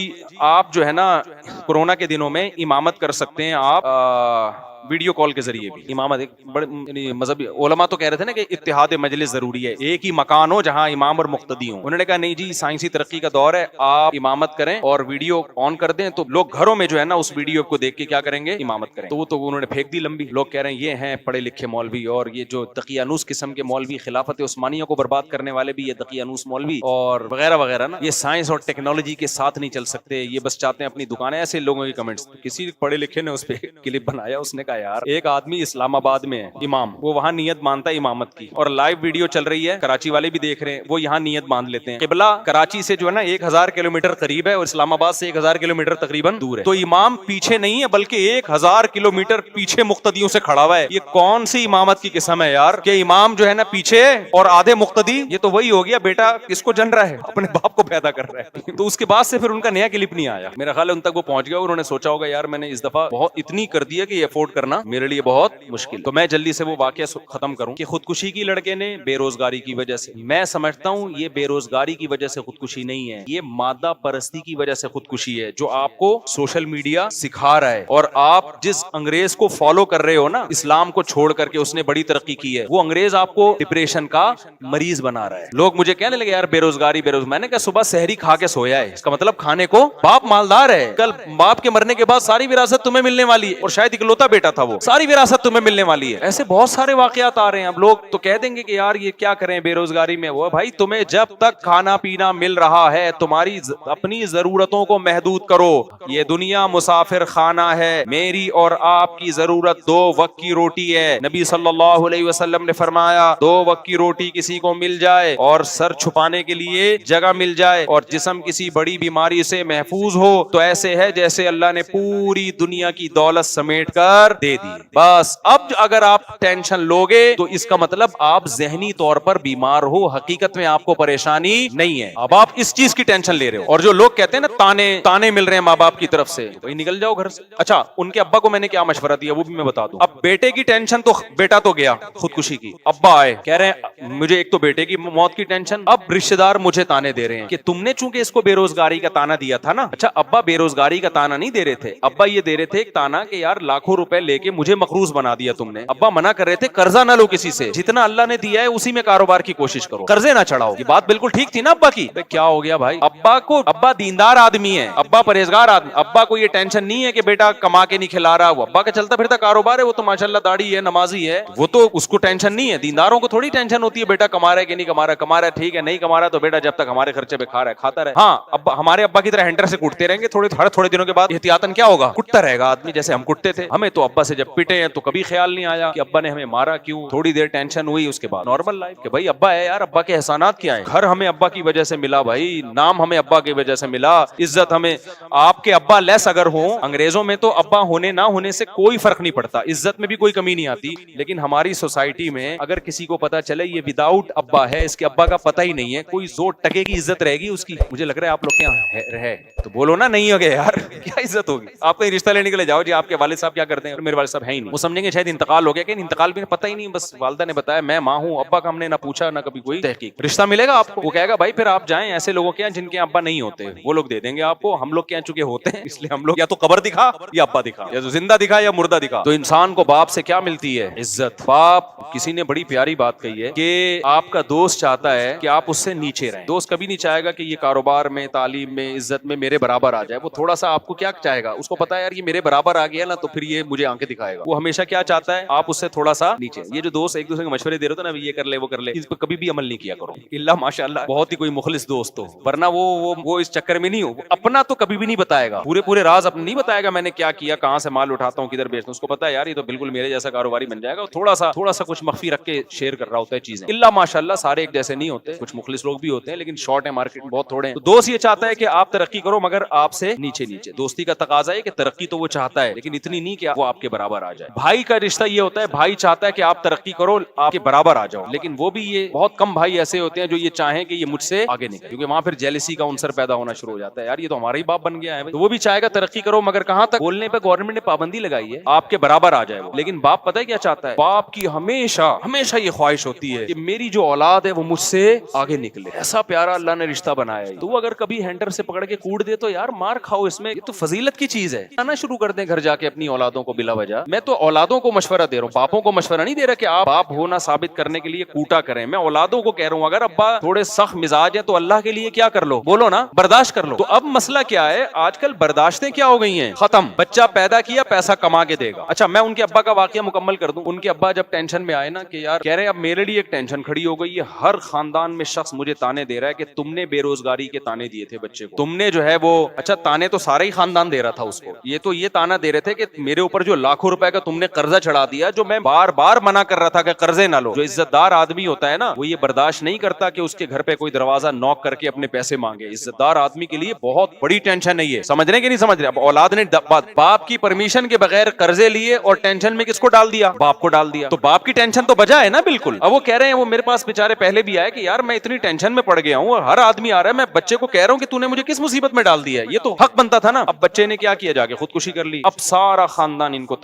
A: आप जो है ना कोरोना के दिनों में इमामत कर सकते हैं, आप वीडियो कॉल के जरिए भी इमामत। एक बड़े मजहबी उलमा तो कह रहे थे ना कि इत्तिहाद मजलिस जरूरी है, एक ही मकान हो जहां इमाम और मुक्तदी हो। उन्होंने कहा नहीं जी, साइंसी तरक्की का दौर है, आप इमामत करें और वीडियो ऑन कर दें तो लोग घरों में जो है ना उस वीडियो को देख के क्या करेंगे, इमामत करें। तो उन्होंने फेंक दी लंबी। लोग कह रहे हैं ये हैं पढ़े लिखे मौलवी, और ये जो तकियानूस किस्म के मौलवी, खिलाफत उस्मानिया को बर्बाद करने वाले भी ये तकियानूस मौलवी और वगैरह वगैरह ना, ये साइंस और टेक्नोलॉजी के साथ नहीं चल सकते, ये बस चाहते हैं अपनी दुकानें। ऐसे लोगों के कमेंट्स। किसी पढ़े लिखे ने उस पर क्लिप बनाया, उसने कहा यार एक आदमी इस्लामाबाद में है इमाम, वो वहां नियत मानता है इमामत की, और लाइव वीडियो चल रही है, कराची वाले भी देख रहे हैं, वो यहाँ नियत बांध लेते हैं। किबला कराची से जो है ना 1000 किलोमीटर करीब है और इस्लामाबाद से 1000 किलोमीटर तकरीबन दूर है, तो इमाम पीछे नहीं है बल्कि 1000 किलोमीटर पीछे मुक्तदियों से खड़ा हुआ है। ये कौन सी इमामत की किस्म है यार कि इमाम जो है ना पीछे और आधे मुक्तदी? ये तो वही हो गया बेटा किसको जन रहा है, अपने बाप को पैदा कर रहा है। तो उसके बाद से फिर उनका नया क्लिप नहीं आया। मेरा ख्याल है उन तक वो पहुंच गया, उन्होंने सोचा होगा यार मैंने इस दफा बहुत इतनी कर दी है कि ये अफोर्ड करना मेरे लिए बहुत मुश्किल। तो मैं जल्दी से वो वाकया खत्म करूं कि खुदकुशी की लड़के ने बेरोजगारी की वजह से। मैं समझता हूं ये बेरोजगारी की वजह से खुदकुशी नहीं है, ये मादा परस्ती की वजह से खुदकुशी है, जो आपको सोशल मीडिया सिखा रहा है। और आप जिस अंग्रेज को फॉलो कर रहे हो ना, इस्लाम को छोड़ करके, उसने बड़ी तरक्की की है, वो अंग्रेज आपको डिप्रेशन का मरीज बना रहा है। लोग मुझे कहने लगे यार बेरोजगारी बेरोजगारी। मैंने कहा सुबह सहरी खा के सोया है, इसका मतलब खाने को बाप मालदार है, कल बाप के मरने के बाद सारी विरासत तुम्हें मिलने वाली है, और शायद इकलौता बेटा था वो, सारी विरासत तुम्हें मिलने वाली है। ऐसे बहुत सारे वाकयात आ रहे हैं। अब लोग तो कह देंगे कि यार ये क्या करें बेरोजगारी में। वो भाई तुम्हें जब तक खाना पीना मिल रहा है, तुम्हारी अपनी जरूरतों को महदूद करो। ये दुनिया मुसाफिर खाना है, मेरी और आपकी जरूरत 2 वक्त की रोटी है। नबी सल्लल्लाहु अलैहि वसल्लम ने फरमाया 2 वक्त की रोटी किसी को मिल जाए और सर छुपाने के लिए जगह मिल जाए और जिस्म किसी बड़ी बीमारी से महफूज हो, तो ऐसे है जैसे अल्लाह ने पूरी दुनिया की दौलत समेट कर दे दी। बस अब अगर आप टेंशन लोगे तो इसका मतलब आप जहनी तौर पर बीमार हो, हकीकत में आपको परेशानी नहीं है। अब आप इस चीज की टेंशन ले रहे हो। और जो लोग कहते हैं ना ताने मिल रहे हैं माँ बाप की तरफ से, तो निकल जाओ घर से। अच्छा, उनके अब्बा को मैंने क्या मशवरा दिया वो भी मैं बता दूं। अब बेटे की टेंशन तो बेटा तो गया खुदकुशी की, अब्बा आए कह रहे हैं मुझे एक तो बेटे की मौत की टेंशन, अब रिश्तेदार मुझे ताने दे रहे हैं कि तुमने चूंकि इसको बेरोजगारी का ताना दिया था ना। अच्छा, अब्बा बेरोजगारी का ताना नहीं दे रहे थे, अब्बा ये दे रहे थे एक ताना कि यार लाखों रुपए लेके मुझे मकरूज बना दिया तुमने। अब्बा मना कर रहे थे कर्जा ना लो किसी से, जितना अल्लाह ने दिया है उसी में कारोबार की कोशिश करो, कर्जे ना चढ़ाओ। ये बात बिल्कुल ठीक थी ना अब्बा की। क्या हो गया भाई, अब्बा दीनदार आदमी है, अब्बा परहेजगार आदमी, अब्बा को ये टेंशन नहीं है कि बेटा कमा के नहीं खिला रहा। वो अब्बा का चलता फिरता कारोबार है, वो तो माशाल्लाह दाढ़ी है, नमाजी है, वो तो उसको टेंशन नहीं है। दीनदारों को थोड़ी टेंशन होती है बेटा कमा रहा है कि नहीं कमा रहा। कमा रहा है ठीक है, नहीं कमा रहा तो बेटा जब तक हमारे खर्चे पे खा रहा है खाता रहे। हाँ, अब्बा हमारे अब्बा की तरह हैंटर से कुटते रहेंगे, थोड़े दिनों के बाद एहतियातन क्या होगा, कुटता रहेगा आदमी जैसे हम कुटते थे। हमें तो अब्बा अब्बा से जब पिटे हैं तो कभी ख्याल नहीं आया कि अब्बा ने हमें मारा क्यों, थोड़ी देर टेंशन हुई, उसके बाद नॉर्मल लाइफ कि भाई अब्बा है यार, अब्बा के एहसानात क्या है, घर हमें अब्बा की वजह से मिला, भाई नाम हमें अब्बा की वजह से मिला, इज्जत हमें, आपके अब्बा लेस अगर हो, अंग्रेजों में तो अब्बा होने ना होने से कोई फर्क नहीं पड़ता, इज्जत में भी कोई कमी नहीं आती, लेकिन हमारी सोसाइटी में अगर किसी को पता चले ये विदाउट अब्बा है, इसके अब्बा का पता ही नहीं है, कोई 2 टके की इज्जत रहेगी उसकी? मुझे लग रहा है आप लोग क्या है तो बोलो ना, नहीं हो गया यार क्या इज्जत होगी? आप कहीं रिश्ता लेने के लिए जाओ जी, आपके वालिद साहब क्या करते हैं, मेरे वालिद साहब है ही नहीं, वो समझेंगे शायद इंतकाल हो गया, कि इंतकाल भी पता ही नहीं, बस वालदा ने बताया मैं माँ हूँ, अब्बा का हमने ना पूछा ना कभी कोई तहकीक। रिश्ता मिलेगा आपको? वो कहेगा भाई फिर आप जाएं ऐसे लोगों के यहाँ जिनके अब्बा नहीं होते, वो लोग दे देंगे आपको, हम लोग के यहाँ चुके होते हैं, इसलिए हम लोग या तो कब्र दिखा या अब्बा दिखा, या तो जिंदा दिखा या मुर्दा दिखा। तो इंसान को बाप से क्या मिलती है? इज्जत। बाप, किसी ने बड़ी प्यारी बात कही है कि आपका दोस्त चाहता है कि आप उससे नीचे रहें, दोस्त कभी नहीं चाहेगा कि ये कारोबार में, तालीम में, इज्जत में मेरे बराबर आ जाए, वो थोड़ा सा आपको क्या चाहेगा, उसको पता है यार ये मेरे बराबर आ गया ना तो फिर ये मुझे आंखें दिखाएगा, वो हमेशा क्या चाहता है, आप उससे थोड़ा सा नीचे। ये जो दोस्त एक दूसरे को मशवरे दे रहे हो ना, ये कर ले वो कर ले, इस पर कभी भी अमल नहीं किया करो, इल्ला माशाअल्लाह बहुत ही कोई मुखलिस दोस्त हो, वरना वो इस चक्कर में नहीं हो, अपना तो कभी भी नहीं बताएगा, पूरे राज अपने नहीं बताएगा, मैंने क्या किया, कहां से माल उठाता हूँ, किधर बेचता हूँ, उसको पता है यार ये तो बिल्कुल मेरे जैसा कारोबारी बन जाएगा, थोड़ा सा कुछ मख्फी रख के शेयर कर रहा होता है चीजें, इल्ला माशाअल्लाह सारे एक जैसे नहीं होते, कुछ मुखलिस लोग भी होते हैं, लेकिन शॉर्ट है मार्केट बहुत थोड़े हैं। तो दोस्त ये चाहता है कि आप तरक्की करो मगर आपसे नीचे नीचे, दोस्ती का तकाजा है कि तरक्की तो वो चाहता है लेकिन इतनी नहीं कि वो आपके बराबर आ जाए। भाई का रिश्ता ये होता है, भाई चाहता है कि आप तरक्की करो, आपके बराबर आ जाओ, लेकिन वो भी ये बहुत कम भाई ऐसे होते हैं जो ये चाहें कि ये मुझसे आगे निकले, क्योंकि वहां फिर जेलसी का अंसर पैदा होना शुरू हो जाता है, यार ये तो हमारा ही बाप बन गया है, तो वो भी चाहेगा तरक्की करो मगर कहां तक, बोलने पे गवर्नमेंट ने पाबंदी लगाई है आपके बराबर आ जाए वो, लेकिन बाप पता है क्या चाहता है, बाप की हमेशा ये ख्वाहिश होती है कि मेरी जो औलाद है वो मुझसे आगे निकले, ऐसा प्यारा अल्लाह ने रिश्ता बनाया है। तो वो अगर कभी हैंडर से पकड़ के कूट दे तो यार मार खाओ, इसमें ये तो फजीलत की चीज है, आना शुरू कर दें घर जाके अपनी औलादों को बिला वजह। मैं तो औलादों को मशवरा दे रहा हूँ, बापों को मशवरा नहीं दे रहा कि आप बाप होना साबित करने के लिए कूटा करें, मैं औलादों को कह रहा हूँ अगर अब्बा थोड़े सख्त मिजाज है तो अल्लाह के लिए क्या कर लो, बोलो ना, बर्दाश्त कर लो। तो अब मसला क्या है, आजकल बर्दाश्तें क्या हो गई हैं, खत्म, बच्चा पैदा किया पैसा कमा के देगा। अच्छा मैं उनके अब्बा का वाकया मुकम्मल कर दूं, उनके अब्बा जब टेंशन में आए ना कि यार कह रहे अब मेरे लिए एक टेंशन खड़ी हो गई है, हर खानदान में शख्स मुझे ताने दे रहा है कि तुमने बेरोजगारी के ताने दिए थे बच्चे को, तुमने जो है वो, अच्छा ताने तो सारा ही खानदान दे रहा था उसको, ये ताना दे रहे थे कि मेरे ऊपर जो लाखों रुपए का तुमने कर्जा चढ़ा दिया, जो मैं बार बार मना कर रहा था कि कर्जे ना लो। जो इज्जतदार आदमी होता है ना वो ये बर्दाश्त नहीं करता कि उसके घर पे कोई दरवाजा नॉक करके अपने पैसे मांगे, इज्जतदार आदमी के लिए बहुत बड़ी टेंशन है ये, समझ रहे कि नहीं समझ रहे। अब औलाद ने बाप की परमिशन के बगैर कर्जे लिए और टेंशन में किसको डाल दिया, बाप को डाल दिया, तो बाप की टेंशन तो बजा है ना बिल्कुल। अब वो कह रहे हैं, वो मेरे पास बेचारे पहले भी आए कि यार मैं इतनी टेंशन में पड़ गया हूँ और हर आदमी आ रहा है, मैं बच्चे को कह रहा हूँ कि तूने मुझे किस मुसीबत में डाल दिया है, ये तो हक बनता था ना। अब बच्चे ने क्या किया, जाके खुदकुशी कर ली। अब सारा खानदान इनको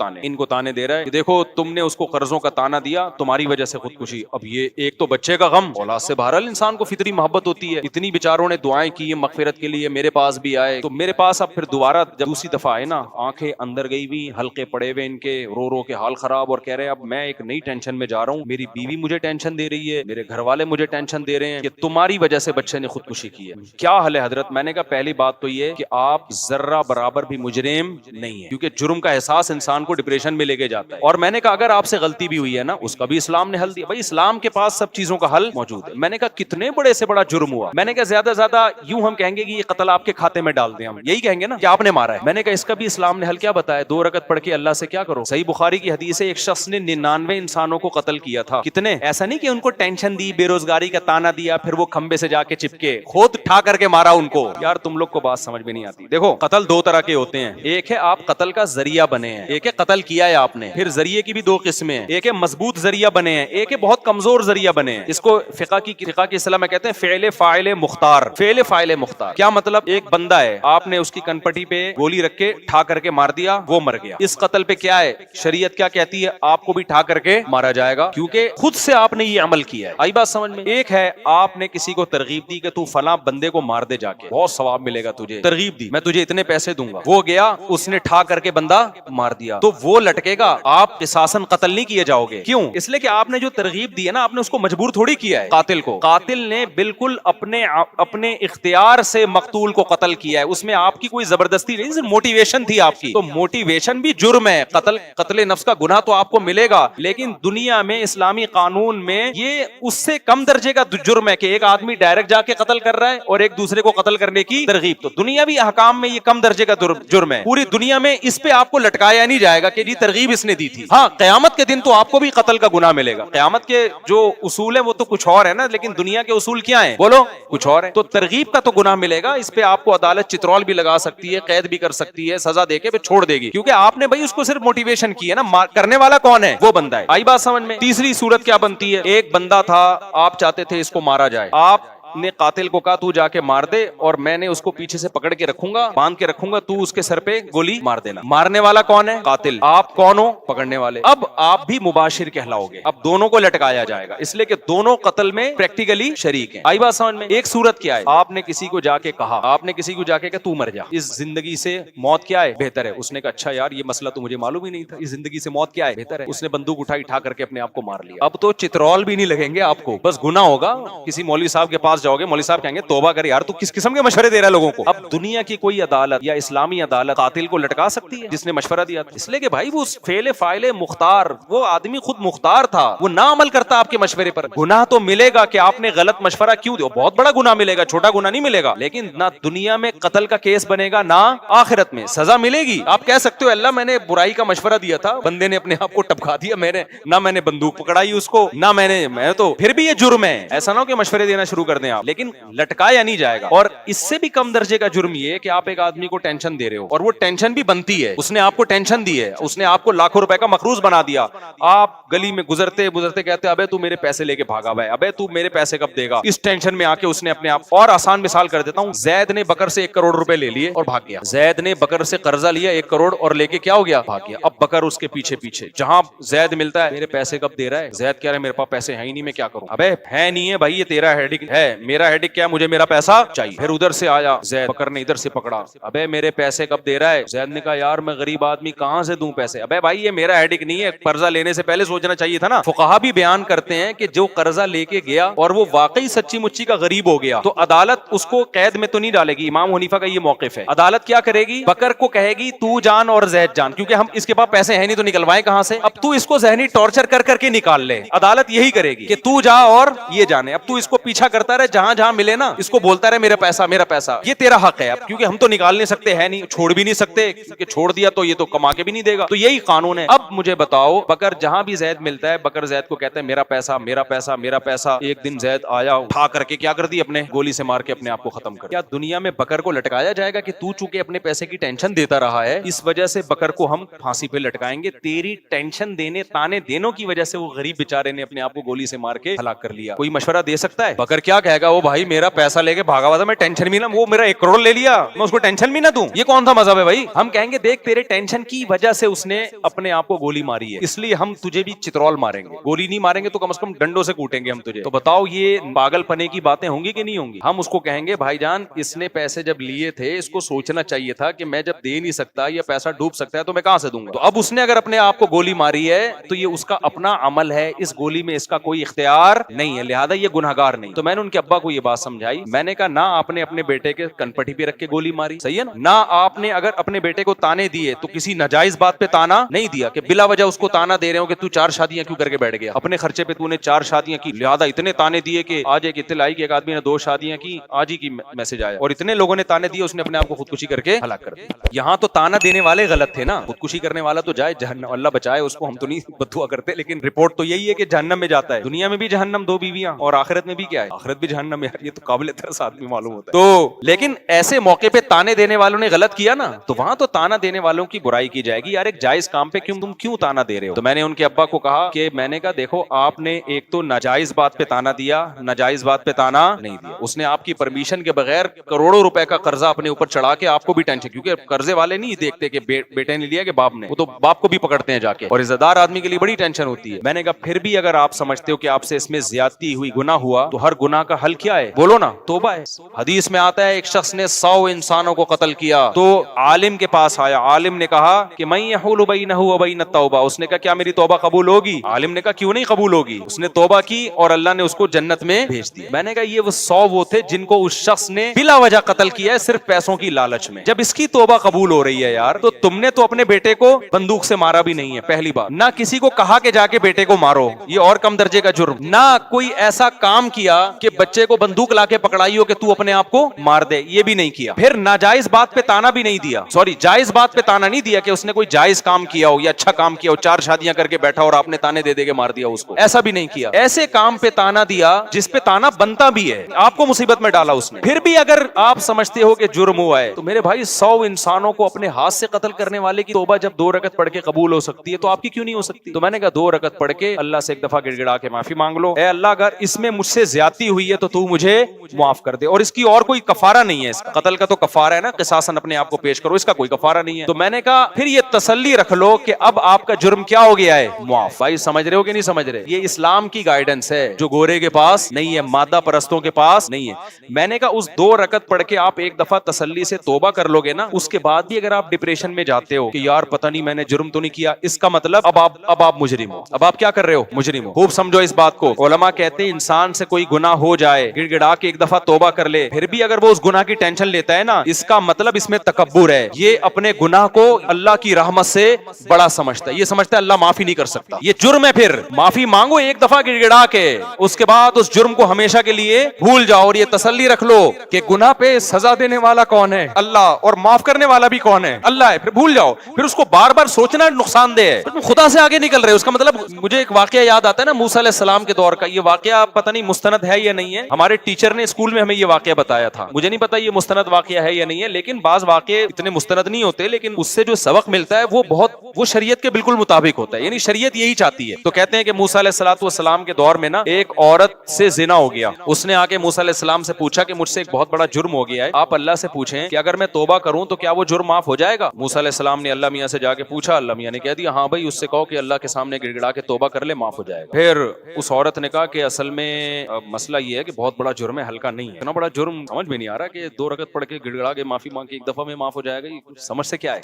A: ताने दे रहा है कि देखो तुमने उसको कर्जों का ताना दिया, तुम्हारी वजह से खुदकुशी। अब ये एक तो बच्चे का गम, औलाद से बहरहाल इंसान को फितरी मोहब्बत होती है, इतनी बेचारों ने दुआएं की मगफिरत के लिए, मेरे पास भी आए, तो मेरे पास अब फिर दोबारा जब दूसरी दफा आए ना, आंखें अंदर गई हुई, हल्के पड़े हुए इनके, रो रो के हाल खराब, और कह रहे हैं अब मैं एक नई टेंशन में जा रहा हूँ, मेरी बीवी मुझे टेंशन दे रही है, मेरे घर वाले मुझे टेंशन दे रहे हैं कि तुम्हारी वजह से बच्चे ने खुदकुशी की है। क्या हाल है हजरत? मैंने कहा पहली बात तो ये कि आप जर्रा बराबर भी मुजरिम नहीं है, क्योंकि जुर्म का एहसास इंसान को डिप्रेशन में लेके जाता है। और मैंने कहा अगर आपसे गलती भी हुई है ना, उसका भी इस्लाम ने हल दिया, भाई इस्लाम के पास सब चीजों का हल मौजूद है। मैंने कहा कितने बड़े से बड़ा जुर्म हुआ, मैंने कहा ज्यादा यूं हम कहेंगे कि ये कत्ल आपके खाते में डाल दें, हम यही कहेंगे ना कि आपने मारा है। मैंने कहा इसका भी इस्लाम ने हल क्या बताया, 2 रकत पढ़ के अल्लाह से क्या करो। सही बुखारी की हदीस है, एक शख्स ने 99 इंसानों को कत्ल किया था। कितने? ऐसा नहीं कि उनको टेंशन दी, बेरोजगारी का ताना दिया, फिर वो खंबे से जाके चिपके, खुद ठा करके मारा उनको। यार तुम लोग को बात समझ में नहीं आती। देखो कत्ल 2 तरह के होते हैं, एक है आप कत्ल का जरिया बने हैं, एक है कत्ल किया है आपने। फिर जरिए की भी 2 किस्में हैं, एक है मजबूत जरिया बने हैं, एक है बहुत कमजोर जरिया बने हैं। इसको फिका की इस्लाह में कहते हैं फ़िअल फ़ाइल मुख्तार। फ़िअल फ़ाइल मुख्तार क्या मतलब? एक बंदा है, आपने उसकी कनपटी पे गोली रख के ठा करके मार दिया, वो मर गया। इस कत्ल पे क्या है, शरीयत क्या कहती है, आपको भी ठा करके मारा जाएगा, क्योंकि खुद से आपने ये अमल किया है। आई बात समझ में? एक है आपने किसी को तरगीब दी कि तू फला बंदे को मार दे, जाके बहुत सवाब मिलेगा तुझे, तरगीब दी, मैं तुझे इतने पैसे दूंगा, वो गया उसने ठा करके बंदा मार दिया, तो वो लटकेगा, आप क़िसासन कत्ल नहीं किए जाओगे। क्यों? इसलिए कि आपने जो तरगीब दी है ना, आपने उसको मजबूर थोड़ी किया है कातिल को। कातिल ने बिल्कुल अपने इख्तियार से मकतूल को कत्ल किया है, उसमें आपकी कोई जबरदस्ती नहीं, सिर्फ मोटिवेशन थी आपकी। तो मोटिवेशन भी जुर्म है, कत्ल नफ्स का गुनाह तो आपको मिलेगा, लेकिन दुनिया में इस्लामी कानून में ये उससे कम दर्जे का जुर्म है कि एक आदमी डायरेक्ट जाके कत्ल कर रहा है और एक दूसरे को कत्ल करने की तरगीब। तो दुनियावी अहकाम में ये कम दर्जे का जुर्म है, पूरी दुनिया में इस पे आपको लटकाया नहीं जाएगा। जाएगा कि जी तरगीब इसने दी थी। हाँ, क़यामत के दिन तो आपको भी कत्ल का गुनाह मिलेगा। क़यामत के जो उसूल है वो तो कुछ और है ना, लेकिन दुनिया के उसूल क्या है बोलो, कुछ और है। तो तरगीब का तो गुनाह मिलेगा, इस पे आपको अदालत चित्रौल भी लगा सकती है, कैद भी कर सकती है, सजा देके फिर छोड़ देगी, क्योंकि आपने भाई उसको सिर्फ मोटिवेशन की है ना। करने वाला कौन है, वो बंदा है। आई बात समझ में। तीसरी सूरत क्या बनती है, एक बंदा था, आप चाहते थे इसको मारा जाए, आप ने कातिल को कहा तू जाके मार दे और मैंने उसको पीछे से पकड़ के रखूंगा, बांध के रखूंगा, तू उसके सर पे गोली मार देना। मारने वाला कौन है, कातिल। आप कौन हो, पकड़ने वाले। अब आप भी मुबाशिर कहलाओगे। अब दोनों को लटकाया जाएगा, इसलिए कि दोनों कत्ल में प्रैक्टिकली शरीक हैं। आई बात समझ में। एक सूरत क्या है, आपने किसी को जाके कहा, आपने किसी को जाके कहा तू मर जा, इस जिंदगी से मौत क्या है बेहतर है। उसने कहा अच्छा यार ये मसला तो मुझे मालूम ही नहीं था, इस जिंदगी से मौत क्या है बेहतर है। उसने बंदूक उठा करके अपने आप को मार लिया। अब तो चित्रौल भी नहीं लगेंगे आपको, बस गुनाह होगा। किसी मौलवी साहब के पास जाओगे, मौलवी साहब कहेंगे तौबा कर यार, तू किस किस्म के मशवरे दे रहा है लोगों को। अब दुनिया की कोई अदालत या इस्लामी अदालत कातिल को लटका सकती है जिसने मशवरा दिया था? इसलिए कि भाई वो फेले फाइले मुख्तार, वो आदमी खुद मुख्तार था, वो ना अमल करता आपके मशवरे पर। गुनाह तो मिलेगा कि आपने गलत मशवरा क्यों दिया, बहुत बड़ा गुनाह मिलेगा, छोटा गुनाह नहीं मिलेगा। लेकिन ना दुनिया में कत्ल का केस बनेगा, ना आखिरत में सजा मिलेगी। आप कह सकते हो अल्लाह मैंने बुराई का मशवरा दिया था, बंदे ने अपने आप को टपका दिया, मैंने बंदूक पकड़ाई उसको, ना मैं तो फिर भी ये जुर्म है। ऐसा ना हो कि मशवरे देना शुरू कर दें आप। लेकिन लटकाया नहीं जाएगा। और इससे भी कम दर्जे का जुर्म ये है कि आप एक आदमी को टेंशन दे रहे हो और वो टेंशन भी बनती है, उसने आपको टेंशन दी है, उसने आपको लाखों रुपए का मकरूज बना दिया। आप गली में गुजरते गुजरते कहते अबे तू मेरे पैसे लेके भागा हुआ है, अबे तू मेरे पैसे कब देगा। इस टेंशन में आके उसने अपने आप, और आसान मिसाल कर देता हूं, जैद ने बकर से 1 करोड़ रुपए ले लिए और भाग गया। जैद ने बकर से कर्जा लिया 1 करोड़ और लेके क्या हो गया, भाग गया। अब बकर उसके पीछे पीछे, जहां जैद मिलता है मेरे पैसे कब दे रहा है, जैद कह रहा है मेरे पास पैसे है ही नहीं, मैं क्या करूं। अबे है नहीं है भाई, ये तेरा हेडिक है, मेरा हेडिक क्या, मुझे मेरा पैसा चाहिए। फिर उधर से आया जैद, बकर ने इधर से पकड़ा, अबे मेरे पैसे कब दे रहा है। जैद ने कहा यार मैं गरीब आदमी कहां से दूं पैसे। अबे भाई ये मेरा हेडिक नहीं है, कर्जा लेने से पहले सोचना चाहिए था ना। फुकहा भी बयान करते हैं कि जो कर्जा लेके गया और वो वाकई सच्ची मुच्ची का गरीब हो गया तो अदालत उसको कैद में तो नहीं डालेगी। इमाम हनीफा का ये मौकिफ है। अदालत क्या करेगी, बकर को कहेगी तू जान और जैद जान, क्योंकि हम इसके पास पैसे हैं नहीं तो निकलवाए कहां से। अब तू इसको जहनी टॉर्चर कर करके निकाल ले। अदालत यही करेगी कि तू जा और ये जाने। अब तू इसको पीछा करता रहे, जहां जहां मिले ना इसको बोलता रहे मेरा पैसा मेरा पैसा, ये तेरा हक है। अब क्योंकि हम तो निकाल नहीं सकते है नहीं, छोड़ भी नहीं सकते, क्योंकि छोड़ दिया तो ये तो कमा के भी नहीं देगा, तो यही कानून है। अब मुझे बताओ, बकर जहां भी जैद मिलता है, बकर जैद को कहता है मेरा पैसा मेरा पैसा मेरा पैसा। एक दिन जैद आया, उठा करके क्या कर दी, अपने गोली से मार के अपने आप को खत्म कर। क्या दुनिया में बकर को लटकाया जाएगा कि तू चूंकि अपने पैसे की टेंशन देता रहा है इस वजह से बकर को हम फांसी पे लटकाएंगे। तेरी टेंशन देने ताने देनों की वजह से वो गरीब बेचारे ने अपने आप को गोली से मार के हलाक कर लिया। कोई मशवरा दे सकता है? बकर क्या कहेगा, वो भाई मेरा पैसा लेके भागा हुआ था, मैं टेंशन भी ना, वो मेरा 1 करोड़ ले लिया, मैं उसको टेंशन भी ना दूं। ये कौन सा मजहब है भाई? हम कहेंगे देख तेरे टेंशन की वजह से उसने अपने आप को गोली मारी है, इसलिए हम तुझे भी चित्रौल मारेंगे। गोली नहीं मारेंगे तो कम से कम डंडों से कूटेंगे हम तुझे। तो बताओ ये पागलपने की बातें होंगी कि नहीं होंगी? हम उसको कहेंगे भाईजान इसने पैसे जब लिए थे इसको सोचना चाहिए था कि मैं जब दे नहीं सकता, ये पैसा डूब सकता है तो मैं कहां से दूंगा। तो अब उसने अगर अपने आप को गोली मारी है तो ये उसका अपना अमल है, इस गोली में इसका कोई इख्तियार नहीं है, लिहाजा ये गुनहगार नहीं। तो मैंने उनके अब्बा को ये बात समझाई, मैंने कहा ना आपने अपने बेटे के कनपटी पे रख के गोली मारी, सही है ना आपने अगर अपने बेटे को ताने दिए तो किसी नाजायज बात पे ताना नहीं दिया कि बिला वजह उसको ताना दे रहे हो कि तू 4 शादियां क्यों करके बैठ गया, अपने खर्चे पे तूने 4 शादियां की, लिहाजा इतने ताने दिए कि आज एक इत्तला आई कि एक आदमी ने 2 शादियां की, आज ही की मैसेज आया और इतने लोगों ने ताने दिए, उसने अपने आप को खुदकुशी करके हलाक कर दिया। यहाँ तो ताना देने वाले गलत थे ना, खुदकुशी करने वाला तो जाए जहन्नम, अल्लाह बचाए उसको, हम तो नहीं बदुआ करते, लेकिन रिपोर्ट तो यही है कि जहन्नम में जाता है। दुनिया में भी जहन्नम 2 बीवियां और आखिरत में भी क्या है, आखिरत भी जहन्नम। यार ये तो काबिल तरस आदमी मालूम होता है। तो लेकिन ऐसे मौके पे ताने देने वालों ने गलत किया ना, तो वहां तो ताना देने वालों की बुराई की जाएगी। यार एक जायज काम पे तुम क्यों ताना दे रहे हो? तो मैंने उनके अब्बा को कहा कि मैंने कहा देखो आपने एक तो नाजायज बात पे ताना दिया, नाजायज बात पे ताना नहीं दिया। उसने आपकी परमिशन के बगैर करोड़ों रुपए का कर्जा अपने ऊपर चढ़ा के आपको भी टेंशन, क्योंकि कर्जे वाले नहीं देखते कि बेटे ने लिया कि बाप ने, वो तो बाप को भी पकड़ते हैं जाके, और इज्जतदार आदमी के लिए बड़ी टेंशन होती है। मैंने कहा फिर भी अगर आप समझते हो कि आपसे इसमें ज्यादती हुई, गुनाह हुआ, तो हर गुनाह का हल क्या है? बोलो ना, तौबा है। हदीस में आता है एक शख्स ने 100 इंसानों को कत्ल किया तो आलिम के पास आया, आलिम ने कहा कि मैं यहूलु बैनहु व बैन तौबा, उसने कहा क्या मेरी तौबा कबूल होगी? आलिम ने कहा क्यों नहीं कबूल होगी? उसने तौबा की और अल्लाह ने उसको जन्नत में भेज दिया। मैंने कहा ये वो 100 वो थे जिनको उस शख्स ने बिला वजह कत्ल किया है, सिर्फ पैसों की लालच में। जब इसकी तौबा कबूल हो रही है यार, तो तुमने तो अपने बेटे को बंदूक से मारा भी नहीं है, पहली बात ना किसी को कहा कि जाके बेटे को मारो, ये और कम दर्जे का जुर्म, ना कोई ऐसा काम किया कि बच्चे को बंदूक लाके पकड़ाई हो कि तू अपने आप को मार दे, ये भी नहीं किया। फिर नाजायज बात पे ताना भी नहीं दिया, सॉरी जायज बात पे ताना नहीं दिया कि उसने कोई जायज काम किया हो या अच्छा काम किया हो, 4 शादियां करके बैठा और आपने ताने दे के मार दिया उसको, ऐसा भी नहीं किया। ऐसे काम पे ताना दिया जिस पे ताना बनता भी है, आपको मुसीबत में डाला उसने। फिर भी अगर आप समझते हो कि जुर्म हुआ है, तो मेरे भाई 100 इंसानों को अपने हाथ से कत्ल करने वाले की तौबा जब 2 रकत पढ़ के कबूल हो सकती है, तो आपकी क्यों नहीं हो सकती? तो मैंने कहा 2 रकत पढ़ के अल्लाह से एक दफा गिड़गिड़ा के माफी मांग लो, ए अल्लाह अगर इसमें मुझसे ज्यादती हुई है तो तू मुझे माफ कर दे, और इसकी और कोई कफारा नहीं है। इसका कत्ल का तो कफारा है ना, किसासन अपने आप को पेश करो, इसका कोई कफारा नहीं है। तो मैंने कहा फिर ये तसल्ली रख लो कि अब आपका जुर्म क्या हो गया है, माफ। भाई समझ रहे हो कि नहीं समझ रहे? ये इस्लाम की गाइडेंस है जो गोरे के पास नहीं है, मादा परस्तों के पास नहीं है। मैंने कहा उस 2 रकत पढ़ के आप एक दफा तसल्ली से तौबा कर लोगे ना, उसके बाद भी अगर आप डिप्रेशन में जाते हो कि यार पता नहीं मैंने जुर्म तो नहीं किया, इसका मतलब अब आप मुजरिम हो। अब आप क्या कर रहे हो? मुजरिम हो। खूब समझो इस बात को। उलमा कहते हैं इंसान से कोई गुनाह हो जाए, गिड़गिड़ा के एक दफा तौबा कर ले, फिर भी अगर वो उस गुनाह की टेंशन लेता है ना, इसका मतलब इसमें तकब्बुर है। ये अपने गुनाह को अल्लाह की रहमत से बड़ा समझता है, ये समझता है अल्लाह माफी नहीं कर सकता, ये जुर्म है। फिर माफी मांगो एक दफा गिड़गिड़ा के, उसके बाद उस जुर्म को हमेशा के लिए भूल जाओ और ये तसल्ली रख लो कि गुनाह पे सजा देने वाला कौन है? अल्लाह, और माफ करने वाला भी कौन है? अल्लाह है। फिर भूल जाओ, फिर उसको बार बार सोचना नुकसानदेह है, तुम खुदा से आगे निकल रहे हो। उसका मतलब मुझे एक वाकया याद आता है ना मूसा अलैहिस्सलाम के दौर का, ये वाकया पता नहीं मुस्तनद है या नहीं है, हमारे टीचर ने स्कूल में हमें ये वाकया बताया था, मुझे नहीं पता ये मुस्तनद वाकया है या नहीं है, लेकिन बाज वाकये इतने मुस्तनद नहीं होते, लेकिन उससे जो सबक मिलता है वो शरीयत के बिल्कुल मुताबिक होता है, यानी शरीयत यही चाहती है। तो कहते हैं कि मूसा अलैहिस्सलाम के दौर में ना एक औरत से जिना हो गया, उसने आके मूसा अलैहिस्सलाम से पूछा कि मुझसे एक बहुत बड़ा जुर्म हो गया है, आप अल्लाह से पूछें कि अगर मैं तौबा करूं तो क्या वो जुर्म माफ हो जाएगा? मूसा अलैहिस्सलाम ने अल्लाह मियां से जाके पूछा, अल्लाह मियां ने कह दिया हाँ भाई, उससे कहो कि अल्लाह के सामने गिड़गिड़ा के तौबा कर ले, माफ हो जाएगा। फिर उस औरत ने कहा कि असल में मसला ये है कि बहुत बड़ा जुर्म है, हल्का नहीं है। इतना बड़ा जुर्म समझ में नहीं आ रहा कि 2 रकत पढ़ के गिड़गिड़ा के माफी मांग के एक दफा में माफ हो जाएगा, ये समझ से क्या है?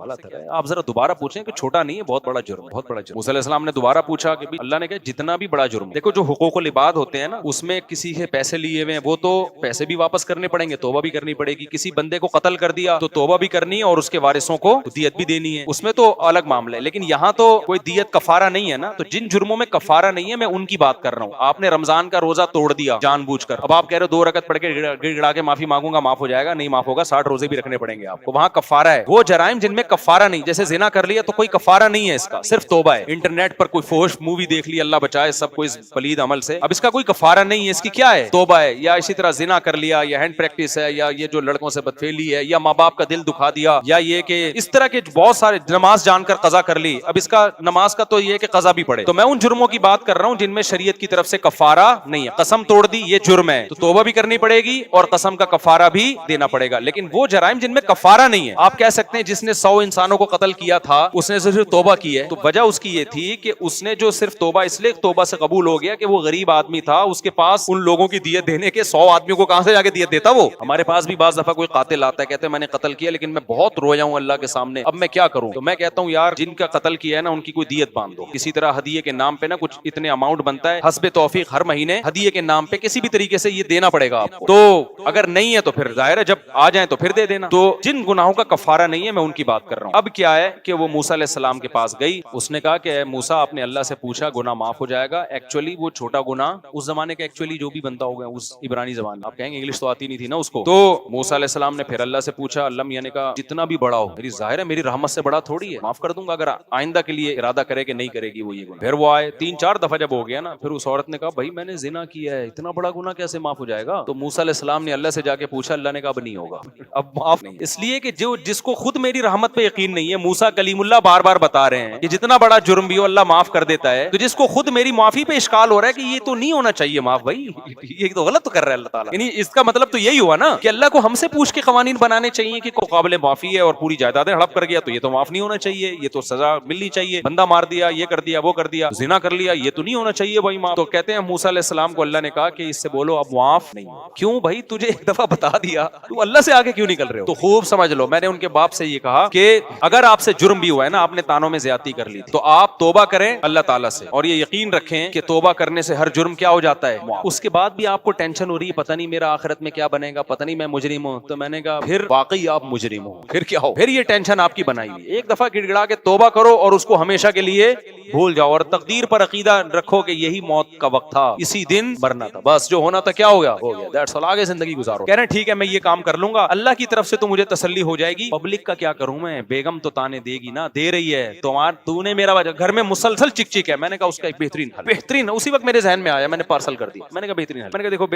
A: आप जरा दोबारा पूछें कि छोटा नहीं है, बहुत बड़ा जुर्म, बहुत बड़ा जुर्म। मूसा अलैहिस्सलाम ने दोबारा पूछा कि अल्लाह ने कहा जितना भी बड़ा जुर्म, देखो जो हुकूकुल इबाद होते हैं ना, उसमें किसी से पैसे लिए हुए हैं, वो तो पैसे भी वापस करने पड़ेंगे, तौबा भी करनी पड़ेगी। किसी बंदे को कत्ल कर दिया तो तौबा भी करनी है और उसके वारिसों को दियत भी देनी है, उसमें तो अलग मामला है। लेकिन यहाँ तो कोई दियत कफारा नहीं है ना, तो जिन जुर्मों में कफारा नहीं है मैं उनकी बात कर रहा हूँ। आपने रमजान का रोजा तोड़ दिया जानबूझकर, अब आप कह रहे हो 2 रकत पढ़ के गिड़गिड़ा के माफी मांगूंगा, माफ हो जाएगा? नहीं माफ होगा, 60 रोजे भी रखने पड़ेंगे आपको, वहां कफारा है। वो जराइम जिनमें कफारा नहीं, जैसे जिना कर लिया तो कोई कफारा नहीं है, इसका सिर्फ तौबा है। इंटरनेट पर कोई फोश मूवी देख ली, अल्लाह बचाए सबको इस पलीद अमल से, अब इसका कोई कफारा नहीं है, इसकी क्या है? तौबा है। या इसी तरह जिना कर लिया, या हैंड प्रैक्टिस है, या ये जो लड़कों से बदफेली है, या माँ बाप का दिल दुखा दिया, या ये कि इस तरह के बहुत सारे, नमाज जानकर कजा कर ली, अब इसका नमाज का तो ये कि कजा भी पड़े। तो मैं उन जुर्मों की बात कर रहा हूं जिनमें शरीयत की तरफ से कफारा नहीं है। कसम तोड़ दी, ये जुर्म है, तो तौबा भी करनी पड़ेगी और कसम का कफारा भी देना पड़ेगा। लेकिन वो जराइम जिनमें कफारा नहीं है, आप कह सकते हैं जिसने 100 इंसानों को कत्ल किया था उसने सिर्फ तौबा की है, तो वजह उसकी ये थी कि उसने जो सिर्फ तौबा इसलिए तौबा से कबूल हो गया कि वो गरीब आदमी था, उसके पास उन लोगों की दियत देने के 100 आदमियों को कहां से जाके दियत देता वो? हमारे पास भी बाज दफा कोई कातिल आता है, कहते हैं मैंने कत्ल किया लेकिन मैं बहुत रोया हूं अल्लाह के सामने, अब मैं क्या करूं? तो मैं कहता हूं यार जिनका कत्ल किया है ना उनकी कोई दियत बांध दो, किसी तरह हदिये के नाम पे ना कुछ इतने अमाउंट बनता है, हस्बे तौफीक हर महीने हदिये के नाम पे किसी भी तरीके से ये देना पड़ेगा आपको। तो अगर नहीं है तो फिर जाहिर है जब आ जाए तो फिर दे देना। तो जिन गुनाहों का कफारा नहीं है मैं उनकी बात कर रहा हूँ। अब क्या है कि वो मूसा अलैहिस्सलाम के पास गई, उसने कहा कि मूसा आपने अल्लाह से पूछा गुनाह माफ हो जाएगा। एक्चुअली वो छोटा गुनाह उस जमाने का एक्चुअली जो भी बनता होगा उस इब्रानी जबान, आप कहेंगे इंग्लिश तो आती नहीं थी ना उसको। तो मूसा अलैहिस्सलाम ने फिर अल्लाह से पूछा, अल्लाह मियां ने कहा जितना भी बड़ा हो, मेरी जाहिर है मेरी रहमत से बड़ा थोड़ी है, माफ कर दूंगा अगर आइंदा के लिए इरादा करे कि नहीं करेगी वो ये गुनाह। फिर वो आए 3-4 दफा जब हो गया ना, फिर उस औरत ने कहा भाई मैंने जिना किया है, इतना बड़ा गुनाह कैसे माफ हो जाएगा? तो मूसा अलैहिस्सलाम ने अल्लाह से जाके पूछा, अल्लाह ने कहा अब नहीं होगा, अब माफ नहीं। इसलिए कि जो जिसको खुद मेरी रहमत पे यकीन नहीं है, मूसा कलीमुल्लाह बार बार बता रहे हैं कि जितना बड़ा जुर्म भी हो अल्लाह माफ कर देता है, तो जिसको खुद मेरी माफी पे इश्काल हो रहा है कि ये तो नहीं होना चाहिए माफ, भाई ये तो गलत तो कर रहा है अल्लाह ताला। यानी इसका मतलब तो यही हुआ ना कि अल्लाह को हमसे पूछ के कवानीन बनाने चाहिए कि को काबिल माफी है और पूरी जायदादें हड़प कर गया तो ये तो माफ नहीं होना चाहिए, ये तो सजा मिलनी चाहिए, बंदा मार दिया, ये कर दिया, वो कर दिया, जिना कर लिया, ये तो नहीं होना चाहिए भाई माफ। तो कहते हैं मूसा अलैहिस्सलाम को अल्लाह ने कहा कि इससे बोलो अब माफ नहीं। क्यों भाई, तुझे एक दफा बता दिया, तू अल्लाह से आगे क्यों निकल रहे हो? तो खूब समझ लो, मैंने उनके बाप से ये कहा कि अगर आपसे जुर्म भी हुआ है ना, आपने तानों में ज्यादती कर ली, तो आप तौबा करें अल्लाह ताला से, और ये यकीन रखें कि तौबा करने से हर जुर्म क्या हो जाता है। उसके बाद भी आपको टेंशन हो रही है, पता नहीं मेरा आखिरत में क्या बनेगा, पता नहीं मैं मुजरिम हूं, तो मैंने कहा फिर वाकई आप मुजरिम हो, फिर क्या हो, फिर ये टेंशन आपकी बनाई हुई। एक दफा गिड़गिड़ा के तौबा करो और उसको हमेशा के लिए भूल जाओ, और तकदीर पर अकीदा रखो कि यही मौत का वक्त था, इसी दिन मरना था, बस जो होना होना था, क्या हो गया, दैट्स ऑल, आगे जिंदगी गुजारो। कह रहे हैं ठीक है मैं ये काम कर लूंगा, अल्लाह की तरफ से तो मुझे तसल्ली हो जाएगी, पब्लिक का क्या करूं मैं, बेगम तो ताने देगी ना, दे रही है, तूने मेरा घर में मुसलसल चिक चिक है। मैंने कहा उसका एक बेहतरीन हल, बेहतरीन, उसी वक्त मेरे जहन में आया, मैंने पार्सल कर दिया। मैंने कहा बेहतरीन हल, मैंने कहा देखो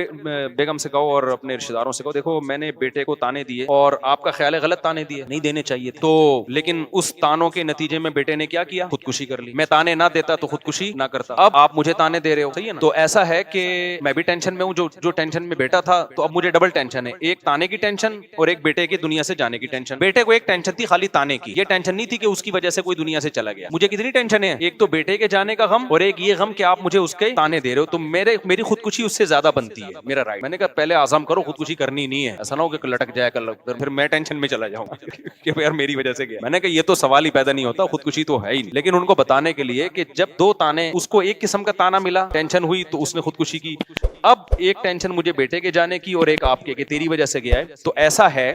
A: बेगम से कहो और अपने रिश्तेदारों से कहो, देखो मैंने बेटे को ताने दिए और आपका ख्याल है गलत ताने दिए, नहीं देने चाहिए तो, लेकिन उस तानों के नतीजे में बेटे ने क्या किया, खुदकुशी कर ली। मैं ताने ना देता तो खुदकुशी ना करता, अब आप मुझे ताने दे रहे हो, सही है ना। तो ऐसा है कि मैं भी टेंशन में हूँ, जो टेंशन में बेटा था, तो अब मुझे डबल टेंशन है, एक ताने की टेंशन और एक बेटे की दुनिया से जाने की टेंशन। बेटे को एक टेंशन थी खाली ताने की, ये टेंशन नहीं थी कि उसकी वजह से कोई दुनिया से चला गया। मुझे कितनी टेंशन है, एक तो बेटे के जाने का गम और एक ये गम कि आप मुझे उसके ताने दे रहे हो, तो मेरी खुदकुशी उससे ज्यादा बनती है, मेरा राइट। मैंने कहा पहले आज़म करो, खुदकुशी करनी नहीं है, ऐसा ना हो कि लटक जाए कल, फिर मैं टेंशन में चला जाऊंगा कि यार मेरी वजह से गया। मैंने कहा ये तो सवाल ही पैदा नहीं होता, खुदकुशी तो है ही नहीं। लेकिन उनको बताने के लिए कि जब दो ताने, उसको एक किस्म का ताना मिला, टेंशन हुई तो उसने खुदकुशी की, अब एक टेंशन मुझे बेटे के जाने की और एक आपके कि तेरी वजह से गया है। तो ऐसा है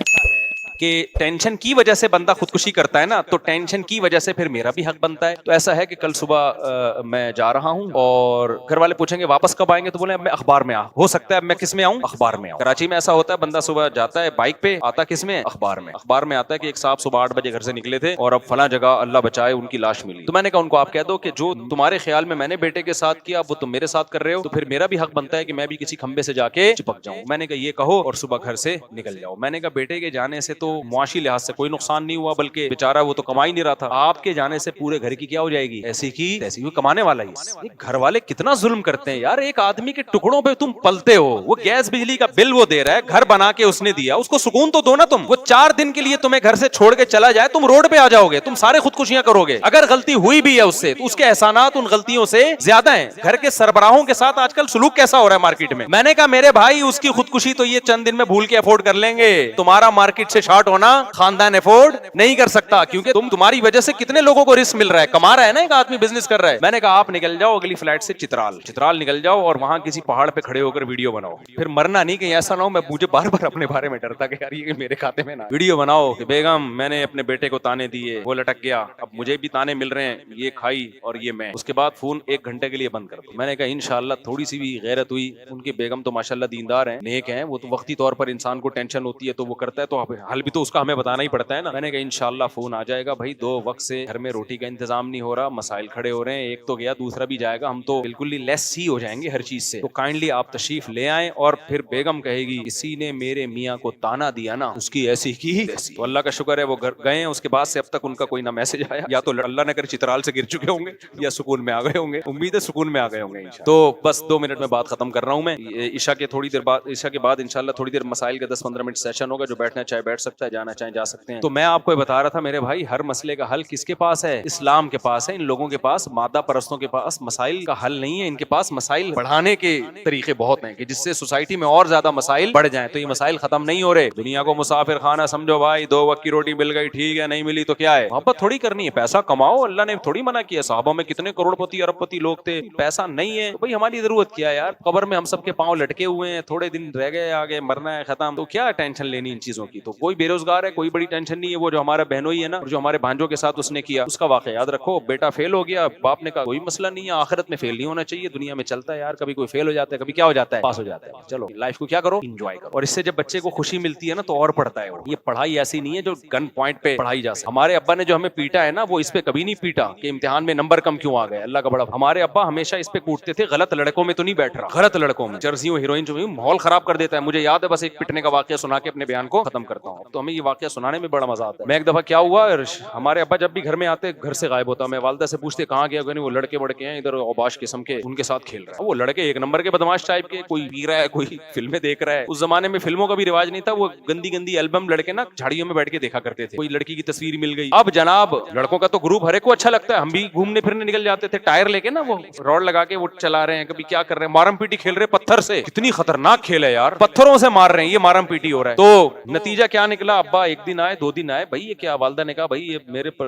A: कि टेंशन की वजह से बंदा खुदकुशी करता है ना, तो टेंशन की वजह से फिर मेरा भी हक बनता है। तो ऐसा है कि कल सुबह मैं जा रहा हूं और घर वाले पूछेंगे वापस कब आएंगे, तो बोले अब मैं अखबार में आ, हो सकता है अब मैं किस में आऊं, अखबार में आऊं। कराची में ऐसा होता है, बंदा सुबह जाता है बाइक पे, आता किस में, अखबार में। अखबार में आता है कि एक साहब सुबह 8 बजे घर से निकले थे और अब फला जगह अल्लाह बचाए उनकी लाश मिली। तो मैंने कहा उनको आप कह दो कि जो तुम्हारे ख्याल में मैंने बेटे के साथ किया वो तुम मेरे साथ कर रहे हो, तो फिर मेरा भी हक बनता है कि मैं भी किसी खंबे से जाके चिपक जाऊं। मैंने कहा ये कहो और सुबह घर से निकल जाओ। मैंने कहा बेटे के जाने से तो मुआशी लिहाज से कोई नुकसान नहीं हुआ, बल्कि बेचारा वो तो कमा ही नहीं रहा था, आपके जाने से पूरे घर की क्या हो जाएगी, ऐसी की तैसी, वो कमाने वाला ही। घर वाले कितना जुल्म करते हैं यार, एक आदमी के टुकड़ों पे तुम पलते हो, वो गैस बिजली का बिल वो दे रहा है, घर बना के उसने दिया, उसको सुकून तो दो ना तुम। वो 4 दिन के लिए तुम्हें घर से छोड़ के चला जाए, तुम रोड पे आ जाओगे, तुम सारे खुदकुशियां करोगे। अगर गलती हुई भी है उससे तो उसके एहसानात उन गलतियों से ज्यादा हैं। घर के सरबराहों के साथ आजकल सुलूक कैसा हो रहा है मार्केट में। मैंने कहा मेरे भाई उसकी खुदकुशी तो ये चंद दिन में भूल के अफोर्ड कर लेंगे, तुम्हारा मार्केट से शॉर्ट होना खानदान अफोर्ड नहीं कर सकता, क्योंकि तुम्हारी वजह से कितने लोगों को रिस्क मिल रहा है, कमा रहा है ना एक आदमी, बिजनेस कर रहा है। मैंने कहा आप निकल जाओ अगली फ्लाइट से चित्राल निकल जाओ और वहां किसी पहाड़ पे खड़े होकर वीडियो बनाओ, फिर मरना नहीं, कहीं ऐसा ना हो, मैं मुझे बार बार अपने बारे में डरता कि यार ये मेरे खाते में ना। वीडियो बनाओ कि बेगम मैंने अपने बेटे को ताने दिए, वो लटक गया, अब मुझे भी ताने मिल रहे हैं, ये खाई और ये मैं। उसके बाद फोन 1 घंटे के लिए बंद कर दो। मैंने कहा इंशाल्लाह थोड़ी सी भी गैरत हुई, उनकी बेगम तो माशाल्लाह दीनदार है, नेक है, वो तो वक्ती तौर पर इंसान को टेंशन होती है तो वो करता है, तो हल भी तो उसका हमें बताना ही पड़ता है ना। मैंने कहा इंशाल्लाह फोन आ जाएगा भाई, 2 वक्त से घर में रोटी का इंतजाम नहीं हो रहा, मसाइल खड़े हो रहे हैं, एक तो गया दूसरा भी जाएगा, हम तो बिल्कुल ही लेस ही हो जाएंगे हर चीज से, तो काइंडली आप तशरीफ ले आए। और फिर बेगम कहेगी किसी ने मेरे मियाँ को ताना दिया ना, उसकी ऐसी की तो अल्लाह का शुक्र है वो घर गए हैं, उसके बाद से अब तक उनका कोई ना मैसेज आया, या तो अल्लाह ने कर चित्राल से गिर चुके होंगे या सुकून में आ गए होंगे, उम्मीद है सुकून में आ गए होंगे। तो बस 2 मिनट में बात खत्म कर रहा हूँ मैं, ईशा के थोड़ी देर बाद, ईशा के बाद इंशाल्लाह थोड़ी देर मसाइल का 10-15 मिनट सेशन होगा, जो बैठना चाहे बैठ सकता है, जाना चाहे जा सकते हैं। तो मैं आपको बता रहा था मेरे भाई, हर मसले का हल किसके पास है, इस्लाम के पास है। इन लोगों के पास, मादा परस्तों के पास मसाइल का हल नहीं है, इनके पास मसाइल बढ़ाने के तरीके बहुत हैं कि जिससे सोसाइटी में और ज्यादा मसाइल बढ़ जाएं। तो ये मसाइल खत्म नहीं हो रहे। दुनिया को मुसाफिर खाना समझो भाई, 2 वक्त की रोटी मिल गई ठीक है, नहीं मिली तो क्या है, मोहब्बत थोड़ी करनी है, पैसा कमाओ, अल्लाह ने थोड़ी मना किया। साहबों में कितने करोड़पति अरबपति लोग थे, पैसा नहीं है तो भाई हमारी जरूरत क्या है यार, कब्र में हम सबके पांव लटके हुए हैं, थोड़े दिन रह गए, आगे मरना है, खत्म, तो क्या टेंशन लेनी इन चीजों की। तो कोई बेरोजगार है, कोई बड़ी टेंशन नहीं है। वो जो हमारा बहनोई है ना, जो हमारे भांजों के साथ उसने किया, उसका वाकया याद रखो, बेटा फेल हो गया, बाप ने कहा कोई मसला नहीं है, आखिरत में फेल नहीं होना चाहिए, दुनिया में चलता है यार, कभी कोई फेल हो जाता है, कभी क्या हो जाता है, पास हो जाता है। चलो लाइफ को क्या करो, एंजॉय करो। और इससे जब बच्चे को खुशी मिलती है ना तो और पढ़ता है। ये पढ़ाई ऐसी नहीं है जो गन पॉइंट पे पढ़ाई जा सकती। हमारे अब्बा ने जो हमें पीटा है ना, वो इस पे कभी नहीं पीटा कि इम्तिहान में नंबर कम क्यों आ गए, अल्लाह का बड़ा। हमारे अब्बा हमेशा इस पे कूटते थे, गलत लड़कों में तो नहीं बैठ रहा, गलत लड़कों में, जर्सियों हीरोइन जो माहौल खराब कर देता है। मुझे याद है, बस एक पिटने का वाकया सुना के अपने बयान को खत्म करता हूँ। तो हमें ये वाकया सुनाने में बड़ा मजा आता है। मैं एक दफा क्या हुआ, हमारे अब्बा जब भी घर में आते घर से गायब होता, मैं वालदा से पूछते कहाँ गया, वो लड़के बड़के हैं इधर औबाश किस्म के, उनके साथ खेल रहा है। वो लड़के 1 नंबर के बदमाश टाइप के, कोई पी रहा है, कोई फिल्में देख रहा है। उस जमाने में फिल्मों का भी रिवाज नहीं था, वो गंदी गंदी एल्बम लड़के ना झाड़ियों में बैठ के देखा करते थे, कोई लड़की की तस्वीर मिल गई। अब जनाब लड़कों का तो ग्रुप हर एक को अच्छा लगता है, हम भी घूमने फिरने निकल जाते थे, टायर लेके ना, वो रॉड लगा के वो चला रहे हैं, कभी क्या कर रहे हैं, मारम पीटी खेल रहे पत्थर से। कितनी खतरनाक खेल है यार, पत्थरों से मार रहे हैं, ये मारम पीटी हो रहा है। तो नतीजा क्या निकला। निकला, अब्बा एक दिन आए 2 दिन आए, भाई ये क्या? वालदा ने कहा भाई ये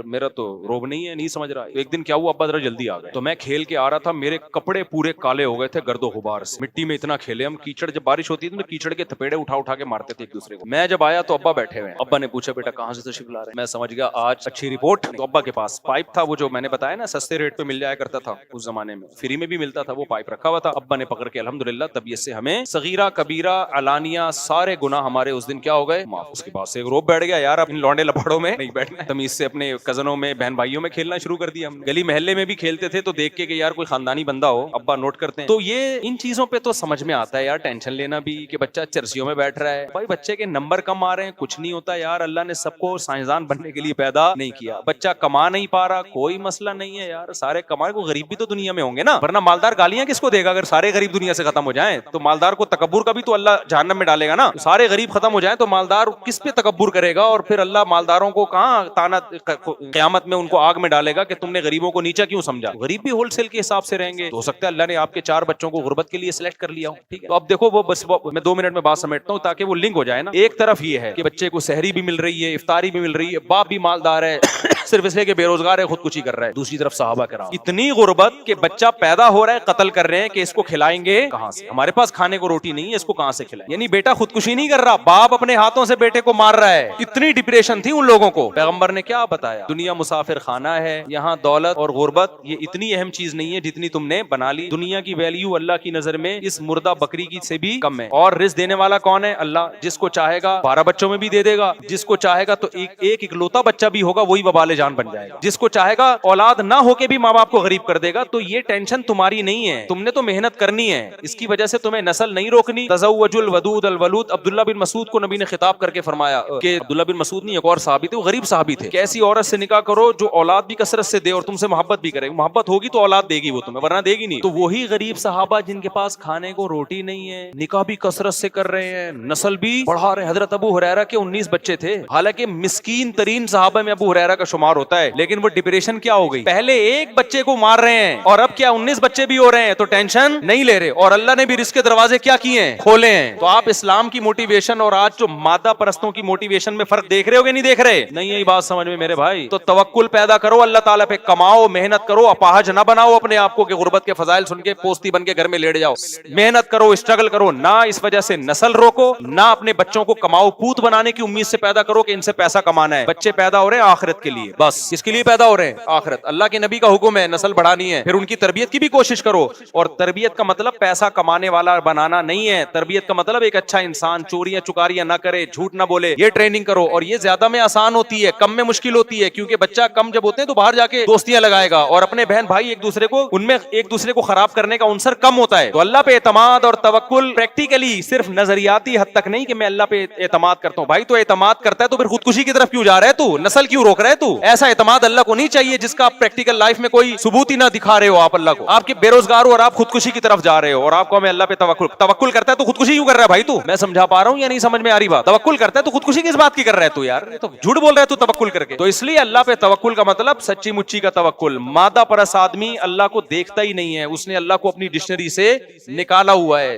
A: मेरा तो रोब नहीं है, नहीं समझ रहा। एक दिन क्या हुआ, अब्बा जरा जल्दी आ गए, तो मैं खेल के आ रहा था, मेरे कपड़े पूरे काले हो गए थे गर्दो गुबार से। मिट्टी में इतना खेले हम, कीचड़, जब बारिश होती थी तो कीचड़ के थपेड़े उठा उठा के मारते थे एक दूसरे को। मैं जब आया तो अब्बा बैठे हुए, अब्बा ने पूछा बेटा कहाँ से तशरीफ ला रहे हैं? मैं समझ गया आज अच्छी रिपोर्ट। तो अब्बा के पास पाइप था, वो जो मैंने बताया ना सस्ते रेट पे मिल जाया करता था उस जमाने में, फ्री में भी मिलता था, वो पाइप रखा हुआ था। अब्बा ने पकड़ के अल्हम्दुलिल्लाह तबीयत से हमें सगीरा कबीरा अलानिया सारे गुनाह हमारे उस दिन क्या हो गए, माफ। उसके बाद से एक रोब बैठ गया, यार अब इन लौंडे लफड़ों में नहीं बैठना, तमीज से अपने कजनों में बहन भाइयों में खेलना शुरू कर दिया। हम गली मोहल्ले में भी खेलते थे तो देख के कि यार कोई खानदानी बंदा हो, अब्बा नोट करते हैं। तो ये इन चीजों पे तो समझ में आता है यार, टेंशन लेना भी कि बच्चा चर्सियों में बैठ रहा है, भाई बच्चे के नंबर कम आ रहे हैं, कुछ नहीं होता यार, अल्लाह ने सबको साइंसदान बनने के लिए पैदा नहीं किया। बच्चा कमा नहीं पा रहा, कोई मसला नहीं है यार, सारे कमाए को, गरीब भी तो दुनिया में होंगे ना, वरना मालदार गालियां किसको देगा? अगर सारे गरीब दुनिया से खत्म हो जाएं तो मालदार को तकब्बुर का भी तो अल्लाह जहन्नम में डालेगा ना। सारे गरीब खत्म हो जाएं तो मालदार किस पे तकब्बुर करेगा? और फिर अल्लाह मालदारों को कहां ताना क़यामत में उनको आग में डालेगा कि तुमने गरीबों को नीचा क्यों समझा? गरीब भी होलसेल के हिसाब से रहेंगे। तो हो सकता है अल्लाह ने आपके 4 बच्चों को गुर्बत के लिए सिलेक्ट कर लिया हो, ठीक है? तो अब देखो वो बस मैं 2 मिनट में बात समेटता हूँ ताकि वो लिंक हो जाए ना। एक तरफ ये है कि बच्चे को सहरी भी मिल रही है, इफ्तारी भी मिल रही है, बाप भी मालदार है सिर्फ इसलिए कि बेरोजगार है, खुदकुशी कर रहा है। दूसरी तरफ सहाबा किराम इतनी गुर्बत कि बच्चा पैदा हो रहा है, कत्ल कर रहे हैं कि इसको खिलाएंगे कहां से, हमारे पास खाने को रोटी नहीं है, इसको कहां से खिलाएं? यानी बेटा खुदकुशी नहीं कर रहा, बाप अपने हाथों से बेटे को मार रहा है। इतनी डिप्रेशन थी उन लोगों को। पैगंबर ने क्या बताया? दुनिया मुसाफिर खाना है, यहाँ दौलत और गुर्बत ये इतनी अहम चीज नहीं है जितनी तुमने बना ली। दुनिया की वैल्यू अल्लाह की नजर में इस मुर्दा बकरी की से भी कम है। और रिस्क देने वाला कौन है? अल्लाह। जिसको चाहेगा 12 बच्चों में भी दे देगा, जिसको चाहेगा तो एक इकलौता बच्चा भी होगा वही वबाले जान बन जाएगा, जिसको चाहेगा औलाद ना होके भी माँ बाप को गरीब कर देगा। तो ये टेंशन तुम्हारी नहीं है, तुमने तो मेहनत करनी है, इसकी वजह से तुम्हें नस्ल नहीं रोकनी। तज़व्वजुल वदूद अल वलूद, अब्दुल्ला बिन मसूद को नबी ने खिताब करके फरमाया कि अब्दुल्ला बिन मसूद नहीं, एक और साहबी थे, वो गरीब साहबी थे, कि ऐसी औरत से निकाह करो जो औलाद भी कसरत से दे और तुमसे मोहब्बत भी करे। मोहब्बत होगी तो औलाद देगी वो तुम्हें, वरना देगी नहीं। तो वही गरीब सहाबा जिनके पास खाने को रोटी नहीं है, निकाह भी कसरत से कर रहे हैं, नस्ल भी बढ़ा रहे हैं। हजरत अबू हुरैरा के 19 बच्चे थे, हालांकि मिस्कीन तरीन सहाबा में अबू हुरैरा का शुमार होता है, लेकिन वो डिप्रेशन क्या हो गई, पहले एक बच्चे को मार रहे हैं और अब क्या 19 बच्चे भी हो रहे हैं, तो टेंशन नहीं ले रहे। और अल्लाह ने भी रिस्क के दरवाजे क्या किए हैं? खोले हैं। तो आप इस्लाम की मोटिवेशन और आज जो मादा परस्तों की मोटिवेशन में फर्क देख रहे हो कि नहीं देख रहे? नहीं यही बात समझ में मेरे भाई। तो तवक्कुल पैदा करो अल्लाह ताला पे, कमाओ, मेहनत करो, अपाहज ना बनाओ अपने आप को कि गुर्बत के फजाइल सुन के पोस्ती बन के घर में लेट जाओ। मेहनत करो, स्ट्रगल करो, ना इस वजह से नस्ल रोको, ना अपने बच्चों को कमाओ पूत बनाने की उम्मीद से पैदा करो कि इनसे पैसा कमाना है। बच्चे पैदा हो रहे हैं आखिरत के लिए, बस किसके लिए पैदा हो रहे हैं? आखिरत। अल्लाह के नबी का हुक्म है नस्ल बढ़ानी है, फिर उनकी तरबियत की भी कोशिश करो। और तरबियत का मतलब पैसा कमाने वाला बनाना नहीं है, तरबियत का मतलब एक अच्छा इंसान, चोरियां चुकारियां ना करे, झूठ ना बोले, ये ट्रेनिंग करो। और ये ज्यादा में आसान होती है, कम में मुश्किल होती है, क्योंकि बच्चा कम जब होते हैं तो बाहर जाके दोस्तियां लगाएगा और अपने बहन भाई एक दूसरे को, उनमें एक दूसरे को खराब करने का उनसर कम होता है। तो अल्लाह पे एतमाद और तवक्कुल प्रैक्टिकली, सिर्फ नजरियाती हद तक नहीं कि मैं अल्लाह पे एतमाद करता हूँ। भाई तो एतमाद करता है तो फिर खुदकुशी की तरफ क्यों जा रहा है तू? नस्ल क्यों रोक रहा है तू? ऐसा एतमाद अल्लाह को नहीं चाहिए जिसका आप प्रैक्टिकल लाइफ में कोई सबूत ही ना दिखा रहे हो आप अल्लाह को। आपके बेरोजगार हो और आप खुदकुशी की तरफ जा रहे हो, और आपको मैं अल्लाह पे तवक्कुल करता है तो खुदकुशी क्यों कर रहा है भाई तू? मैं समझा पा रहा हूँ या नहीं समझ में आ रही बात? तवक्कुल करता है तो खुदकुशी किस बात की कर रहा है तू यार? ये तो झूठ बोल रहा है तू तवक्कुल करके। तो इसलिए अल्लाह पे तवक्कुल का मतलब सच्ची मुच्ची का तवक्कुल। मादा परस आदमी अल्लाह को देखता ही नहीं है, उसने अल्लाह को अपनी डिक्शनरी से निकाला हुआ है।